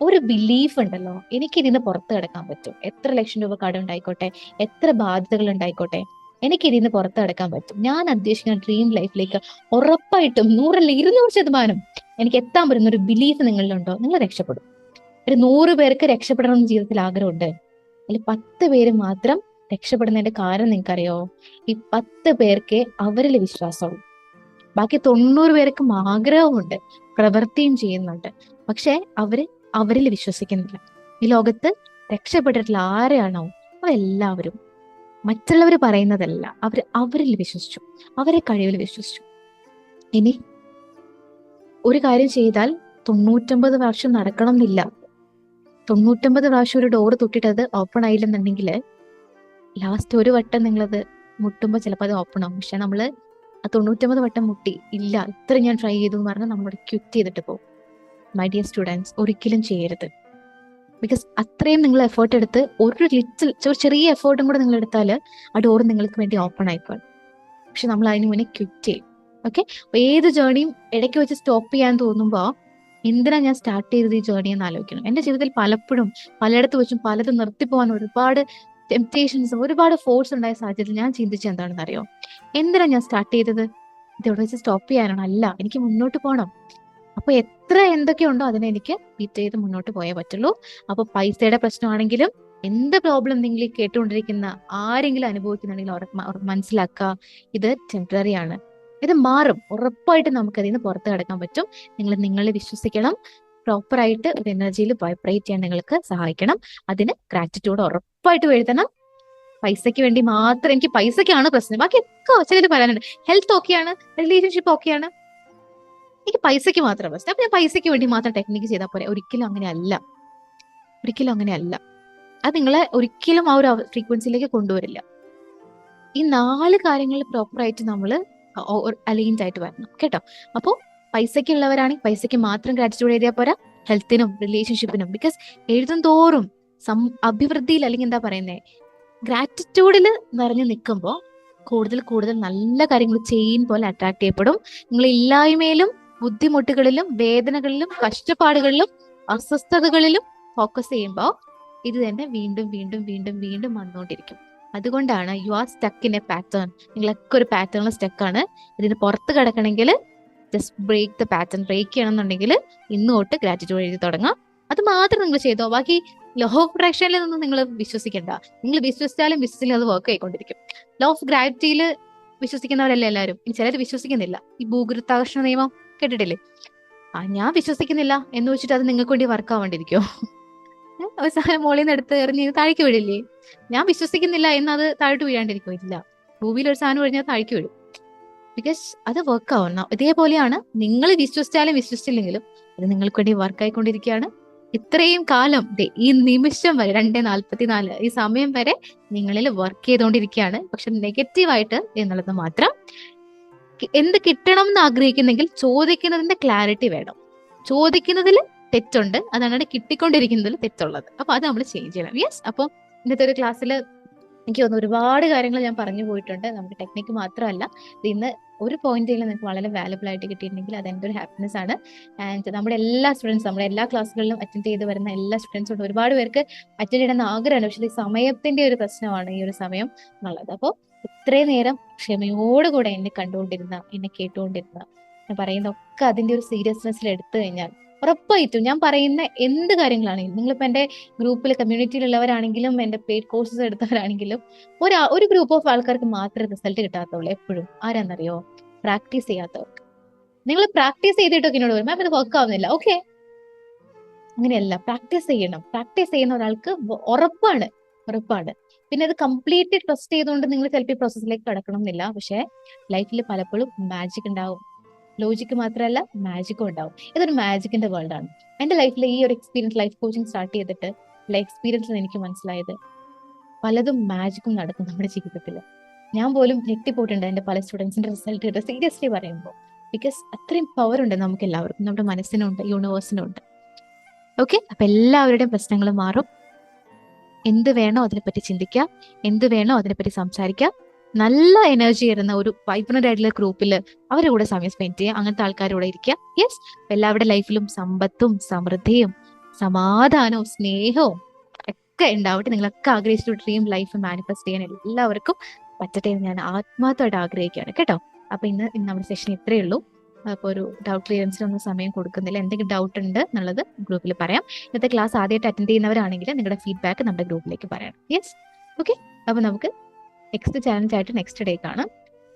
A: ഒരു ബിലീഫ് ഉണ്ടല്ലോ, എനിക്ക് ഇതിന് പുറത്ത് കിടക്കാൻ പറ്റും. എത്ര ലക്ഷം രൂപ കടം ഉണ്ടായിക്കോട്ടെ, എത്ര ബാധ്യതകൾ ഉണ്ടായിക്കോട്ടെ, എനിക്ക് ഇതിന് പുറത്ത് കിടക്കാൻ പറ്റും. ഞാൻ ഉദ്ദേശിക്കുന്ന ഡ്രീം ലൈഫിലേക്ക് ഉറപ്പായിട്ടും 100% എനിക്ക് എത്താൻ പറ്റുന്ന ഒരു ബിലീഫ് നിങ്ങളിലുണ്ടോ, നിങ്ങൾ രക്ഷപ്പെടും. ഒരു 100 പേർക്ക് രക്ഷപ്പെടണം ജീവിതത്തിൽ ആഗ്രഹമുണ്ട്, അതിൽ 10 പേര് മാത്രം രക്ഷപ്പെടുന്നതിന്റെ കാരണം നിങ്ങൾക്കറിയോ? ഈ 10 പേർക്ക് അവരിൽ വിശ്വാസമുള്ളൂ. ബാക്കി 90 പേർക്കും ആഗ്രഹമുണ്ട്, പ്രവൃത്തിയും ചെയ്യുന്നുണ്ട്, പക്ഷെ അവരിൽ വിശ്വസിക്കുന്നില്ല. ഈ ലോകത്ത് രക്ഷപ്പെട്ടിട്ടുള്ള ആരെയാണോ അവരെല്ലാവരും മറ്റുള്ളവർ പറയുന്നതല്ല, അവരിൽ വിശ്വസിച്ചു, അവരെ കഴിവിൽ വിശ്വസിച്ചു. ഇനി ഒരു കാര്യം ചെയ്താൽ 99 വർഷം നടക്കണം എന്നില്ല. 99 പ്രാവശ്യം ഒരു ഡോറ് തൊട്ടിട്ട് അത് ഓപ്പൺ ആയില്ലെന്നുണ്ടെങ്കിൽ ലാസ്റ്റ് ഒരു വട്ടം നിങ്ങളത് മുട്ടുമ്പോൾ ചിലപ്പോൾ അത് ഓപ്പൺ ആവും. പക്ഷെ നമ്മള് ആ 99 വട്ടം മുട്ടി, ഇല്ല ഇത്ര ഞാൻ ട്രൈ ചെയ്തു എന്ന് പറഞ്ഞാൽ നമ്മളോട് ക്വിറ്റ് ചെയ്തിട്ട് പോകും. മൈ ഡിയർ സ്റ്റുഡൻസ്, ഒരിക്കലും ചെയ്യരുത്. ബിക്കോസ് അത്രയും നിങ്ങൾ എഫേർട്ട് എടുത്ത് ഒരു ലിറ്റിൽ ചെറിയ എഫേർട്ടും കൂടെ നിങ്ങൾ എടുത്താൽ ആ ഡോർ നിങ്ങൾക്ക് വേണ്ടി ഓപ്പൺ ആയിക്കോളും. പക്ഷെ നമ്മൾ അതിന് മുന്നേ ക്വിറ്റ് ചെയ്യും. ഓക്കെ, ഏത് ജേർണിയും ഇടയ്ക്ക് വെച്ച് സ്റ്റോപ്പ് ചെയ്യാൻ തോന്നുമ്പോൾ എന്തിനാ ഞാൻ സ്റ്റാർട്ട് ചെയ്തത് ഈ ജേർണി എന്ന് ആലോചിക്കണം. എന്റെ ജീവിതത്തിൽ പലപ്പോഴും പലയിടത്ത് വെച്ചും പലതും നിർത്തിപ്പോകാൻ ഒരുപാട് ടെംപ്റ്റേഷൻസും ഒരുപാട് ഫോഴ്സ് ഉണ്ടായ സാഹചര്യത്തിൽ ഞാൻ ചിന്തിച്ചത് എന്താണെന്ന് അറിയോ? എന്തിനാ ഞാൻ സ്റ്റാർട്ട് ചെയ്തത്? ഇതെവിടെ വെച്ച് സ്റ്റോപ്പ് ചെയ്യാനാണ്? അല്ല, എനിക്ക് മുന്നോട്ട് പോകണം. അപ്പൊ എത്ര എന്തൊക്കെയുണ്ടോ അതിനെ എനിക്ക് ബീറ്റ് ചെയ്ത് മുന്നോട്ട് പോയേ പറ്റുള്ളൂ. അപ്പൊ പൈസയുടെ പ്രശ്നമാണെങ്കിലും എന്ത് പ്രോബ്ലം എന്തെങ്കിലും കേട്ടുകൊണ്ടിരിക്കുന്ന ആരെങ്കിലും അനുഭവിക്കുന്നുണ്ടെങ്കിൽ മനസ്സിലാക്കുക, ഇത് ടെമ്പററി ആണ്, ഇത് മാറും. ഉറപ്പായിട്ട് നമുക്ക് അതിൽ നിന്ന് പുറത്ത് കിടക്കാൻ പറ്റും. നിങ്ങൾ നിങ്ങളെ വിശ്വസിക്കണം. പ്രോപ്പറായിട്ട് ഒരു എനർജിയിൽ വൈബ്രേറ്റ് ചെയ്യാൻ നിങ്ങൾക്ക് സഹായിക്കണം. അതിന് ഗ്രാറ്റിറ്റ്യൂഡ് ഉറപ്പായിട്ട് എഴുതണം. പൈസയ്ക്ക് വേണ്ടി മാത്രം, എനിക്ക് പൈസയ്ക്കാണ് പ്രശ്നം, ബാക്കി ഒക്കെ ചിലർ പറയാനുണ്ട്, ഹെൽത്ത് ഓക്കെയാണ്, റിലേഷൻഷിപ്പ് ഓക്കെയാണ്, എനിക്ക് പൈസയ്ക്ക് മാത്രം പ്രശ്നം, അപ്പൊ ഞാൻ പൈസയ്ക്ക് വേണ്ടി മാത്രം ടെക്നിക്ക് ചെയ്താൽ പോരെ. ഒരിക്കലും അങ്ങനെയല്ല, ഒരിക്കലും അങ്ങനെയല്ല. അത് നിങ്ങളെ ഒരിക്കലും ആ ഒരു ഫ്രീക്വൻസിയിലേക്ക് കൊണ്ടുവരില്ല. ഈ 4 കാര്യങ്ങൾ പ്രോപ്പറായിട്ട് നമ്മൾ അലൈൻഡ് ആയിട്ട് വരണം കേട്ടോ. അപ്പോൾ പൈസയ്ക്കുള്ളവരാണെങ്കിൽ പൈസയ്ക്ക് മാത്രം ഗ്രാറ്റിറ്റ്യൂഡ് എഴുതിയാൽ പോരാ, ഹെൽത്തിനും റിലേഷൻഷിപ്പിനും. ബിക്കോസ് എഴുതും തോറും അഭിവൃദ്ധിയിൽ, അല്ലെങ്കിൽ എന്താ പറയുന്നത്, ഗ്രാറ്റിറ്റ്യൂഡിൽ നിറഞ്ഞു നിൽക്കുമ്പോൾ കൂടുതൽ കൂടുതൽ നല്ല കാര്യങ്ങൾ ചെയിൻ പോലെ അട്രാക്ട് ചെയ്യപ്പെടും. നിങ്ങൾ ഇല്ലായ്മയിലും ബുദ്ധിമുട്ടുകളിലും വേദനകളിലും കഷ്ടപ്പാടുകളിലും അസ്വസ്ഥതകളിലും ഫോക്കസ് ചെയ്യുമ്പോൾ ഇത് തന്നെ വീണ്ടും വീണ്ടും വീണ്ടും വീണ്ടും വന്നുകൊണ്ടിരിക്കും. അതുകൊണ്ടാണ് you are stuck in a pattern. നിങ്ങളൊക്കെ ഒരു പാറ്റേണിൽ സ്റ്റക്കാണ്. ഇതിന് പുറത്ത് കിടക്കണമെങ്കിൽ just break the pattern. Break ചെയ്യണമെന്നുണ്ടെങ്കിൽ ഇന്ന് തൊട്ട് ഗ്രാറ്റിറ്റ്യൂഡ് എഴുതി തുടങ്ങാം. അത് മാത്രം നിങ്ങൾ ചെയ്തോ. ബാക്കി ലോ ഓഫ് അട്രാക്ഷനിൽ നിന്നും നിങ്ങൾ വിശ്വസിക്കണ്ട. നിങ്ങൾ വിശ്വസിച്ചാലും വിശ്വസിച്ചാലും അത് വർക്ക് ആയിക്കൊണ്ടിരിക്കും. ലോ ഓഫ് ഗ്രാവിറ്റിയിൽ വിശ്വസിക്കുന്നവരല്ല എല്ലാവരും. ഇനി ചിലർ വിശ്വസിക്കുന്നില്ല. ഈ ഭൂഗുരുത്വാകർഷണ നിയമം കേട്ടിട്ടില്ലേ? ഞാൻ വിശ്വസിക്കുന്നില്ല എന്ന് വെച്ചിട്ട് അത് നിങ്ങൾക്ക് വേണ്ടി വർക്ക് ആവാണ്ടിരിക്കോ? ഒരു സാധനം മോളിൽ നിന്ന് എടുത്ത് എറിഞ്ഞ് താഴേക്ക് വീഴില്ലേ? ഞാൻ വിശ്വസിക്കുന്നില്ല എന്ന് അത് താഴോട്ട് വീഴാണ്ടിരിക്കോ? ഇല്ല. ഭൂമിയിൽ ഒരു സാധനം കഴിഞ്ഞാൽ താഴേക്ക് വീഴും. ബിക്കോസ് അത് വർക്ക് ആവുന്ന. ഇതേപോലെയാണ് നിങ്ങൾ വിശ്വസിച്ചാലും വിശ്വസിച്ചില്ലെങ്കിലും അത് നിങ്ങൾക്ക് വേണ്ടി വർക്ക് ആയിക്കൊണ്ടിരിക്കുകയാണ്. ഇത്രയും കാലം ഈ നിമിഷം വരെ 2:44 ഈ സമയം വരെ നിങ്ങളിൽ വർക്ക് ചെയ്തുകൊണ്ടിരിക്കുകയാണ്. പക്ഷെ നെഗറ്റീവായിട്ട് എന്നുള്ളത് മാത്രം. എന്ത് കിട്ടണം എന്ന് ആഗ്രഹിക്കുന്നെങ്കിൽ ചോദിക്കുന്നതിന്റെ ക്ലാരിറ്റി വേണം. ചോദിക്കുന്നതിൽ തെറ്റുണ്ട്, അതാണ് കിട്ടിക്കൊണ്ടിരിക്കുന്നതിൽ തെറ്റുള്ളത്. അപ്പൊ അത് നമ്മൾ ചേഞ്ച് ചെയ്യണം. യെസ്. അപ്പൊ ഇന്നത്തെ ഒരു ക്ലാസ്സിൽ എനിക്ക് തോന്നുന്നു ഒരുപാട് കാര്യങ്ങൾ ഞാൻ പറഞ്ഞു പോയിട്ടുണ്ട്. നമുക്ക് ടെക്നിക്ക് മാത്രമല്ല, ഇന്ന് ഒരു പോയിന്റിൽ നിങ്ങൾക്ക് വളരെ വാല്യബിൾ ആയിട്ട് കിട്ടിയിട്ടുണ്ടെങ്കിൽ അത് എൻ്റെ ഒരു ഹാപ്പിനെസ് ആണ്. ആൻഡ് നമ്മുടെ എല്ലാ സ്റ്റുഡൻസും, നമ്മുടെ എല്ലാ ക്ലാസ്സുകളിലും അറ്റൻഡ് ചെയ്ത് വരുന്ന എല്ലാ സ്റ്റുഡൻസും ഒരുപാട് പേർക്ക് അറ്റൻഡ് ചെയ്യണമെന്ന് ആഗ്രഹമാണ്. പക്ഷേ ഈ സമയത്തിന്റെ ഒരു പ്രശ്നമാണ് ഈ ഒരു സമയം എന്നുള്ളത്. അപ്പോൾ ഇത്രയും നേരം ക്ഷമയോടുകൂടെ എന്നെ കണ്ടുകൊണ്ടിരുന്ന, എന്നെ കേട്ടുകൊണ്ടിരുന്ന, ഞാൻ പറയുന്ന ഒക്കെ അതിന്റെ ഒരു സീരിയസ്നെസ്സിൽ എടുത്തു കഴിഞ്ഞാൽ ഉറപ്പായിട്ടും ഞാൻ പറയുന്ന എന്ത് കാര്യങ്ങളാണെങ്കിലും, നിങ്ങളിപ്പോൾ എൻ്റെ ഗ്രൂപ്പിൽ കമ്മ്യൂണിറ്റിയിലുള്ളവരാണെങ്കിലും എൻ്റെ പെയ്ഡ് കോഴ്സസ് എടുത്തവരാണെങ്കിലും ഒരു ഗ്രൂപ്പ് ഓഫ് ആൾക്കാർക്ക് മാത്രമേ റിസൾട്ട് കിട്ടാത്തുള്ളൂ എപ്പോഴും. ആരാന്നറിയോ? പ്രാക്ടീസ് ചെയ്യാത്തവർക്ക്. നിങ്ങൾ പ്രാക്ടീസ് ചെയ്തിട്ടൊക്കെ എന്നോട് വരും, അത് വർക്ക് ആവുന്നില്ല. ഓക്കെ, അങ്ങനെയല്ല. പ്രാക്ടീസ് ചെയ്യണം. പ്രാക്ടീസ് ചെയ്യുന്ന ഒരാൾക്ക് ഉറപ്പാണ്, ഉറപ്പാണ്. പിന്നെ അത് കംപ്ലീറ്റ്ലി ട്രസ്റ്റ് ചെയ്തുകൊണ്ട് നിങ്ങൾ ചിലപ്പോൾ ഈ പ്രോസസ്സിലേക്ക് കടക്കണം എന്നില്ല. പക്ഷെ ലൈഫിൽ പലപ്പോഴും മാജിക് ഉണ്ടാവും. ലോജിക്ക് മാത്രമല്ല, മാജിക്കും ഉണ്ടാവും. ഇതൊരു മാജിക്കിന്റെ വേൾഡ് ആണ്. എന്റെ ലൈഫിൽ ഈ ഒരു എക്സ്പീരിയൻസ്, ലൈഫ് കോച്ചിങ് സ്റ്റാർട്ട് ചെയ്തിട്ട് എക്സ്പീരിയൻസിൽ എനിക്ക് മനസ്സിലായത് പലതും മാജിക്കും നടക്കും നമ്മുടെ ജീവിതത്തിൽ. ഞാൻ പോലും ഞെട്ടിപ്പോയിട്ടുണ്ട് എന്റെ പല സ്റ്റുഡൻസിന്റെ റിസൾട്ട് കിട്ടുക, സീരിയസ്ലി പറയുമ്പോൾ. ബിക്കോസ് അത്രയും പവർ ഉണ്ട് നമുക്ക് എല്ലാവർക്കും, നമ്മുടെ മനസ്സിനുണ്ട്, യൂണിവേഴ്സിനുണ്ട്. ഓക്കെ, അപ്പൊ എല്ലാവരുടെയും പ്രശ്നങ്ങൾ മാറും. എന്ത് വേണോ അതിനെപ്പറ്റി ചിന്തിക്കുക, എന്ത് വേണോ അതിനെപ്പറ്റി സംസാരിക്കുക. നല്ല എനർജി വരുന്ന ഒരു വൈബ്രന്റ് ആയിട്ടുള്ള ഗ്രൂപ്പിൽ അവരുടെ കൂടെ സമയം സ്പെൻഡ് ചെയ്യുക, അങ്ങനത്തെ ആൾക്കാരുടെ കൂടെ ഇരിക്കുക. യെസ്, എല്ലാവരുടെ ലൈഫിലും സമ്പത്തും സമൃദ്ധിയും സമാധാനവും സ്നേഹവും ഒക്കെ ഉണ്ടാവട്ടെ. നിങ്ങളൊക്കെ ആഗ്രഹിച്ചിട്ട് ഡ്രീം ലൈഫ് മാനിഫെസ്റ്റ് ചെയ്യാൻ എല്ലാവർക്കും പറ്റട്ടെ എന്ന് ഞാൻ ആത്മാർത്ഥമായിട്ട് ആഗ്രഹിക്കുകയാണ് കേട്ടോ. അപ്പൊ ഇന്ന് നമ്മുടെ സെഷൻ ഇത്രയേ ഉള്ളൂ. അപ്പോൾ ഒരു ഡൗട്ട് ക്ലിയറൻസിനൊന്നും സമയം കൊടുക്കുന്നില്ല. എന്തെങ്കിലും ഡൗട്ട് ഉണ്ട് എന്നുള്ളത് ഗ്രൂപ്പിൽ പറയാം. ഇന്നത്തെ ക്ലാസ് ആദ്യമായിട്ട് അറ്റൻഡ് ചെയ്യുന്നവരാണെങ്കിൽ നിങ്ങളുടെ ഫീഡ്ബാക്ക് നമ്മുടെ ഗ്രൂപ്പിലേക്ക് പറയണം. Yes, okay. അപ്പൊ നമുക്ക് നെക്സ്റ്റ് ചാലഞ്ച് ആയിട്ട് നെക്സ്റ്റ് ഡേ കാണാം.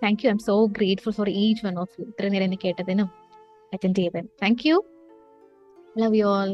A: Thank you. I'm so grateful for each one of you. ഇത്രയും നേരം എന്നെ കേട്ടതിനും അറ്റൻഡ് ചെയ്തതിനും thank you. Love you all.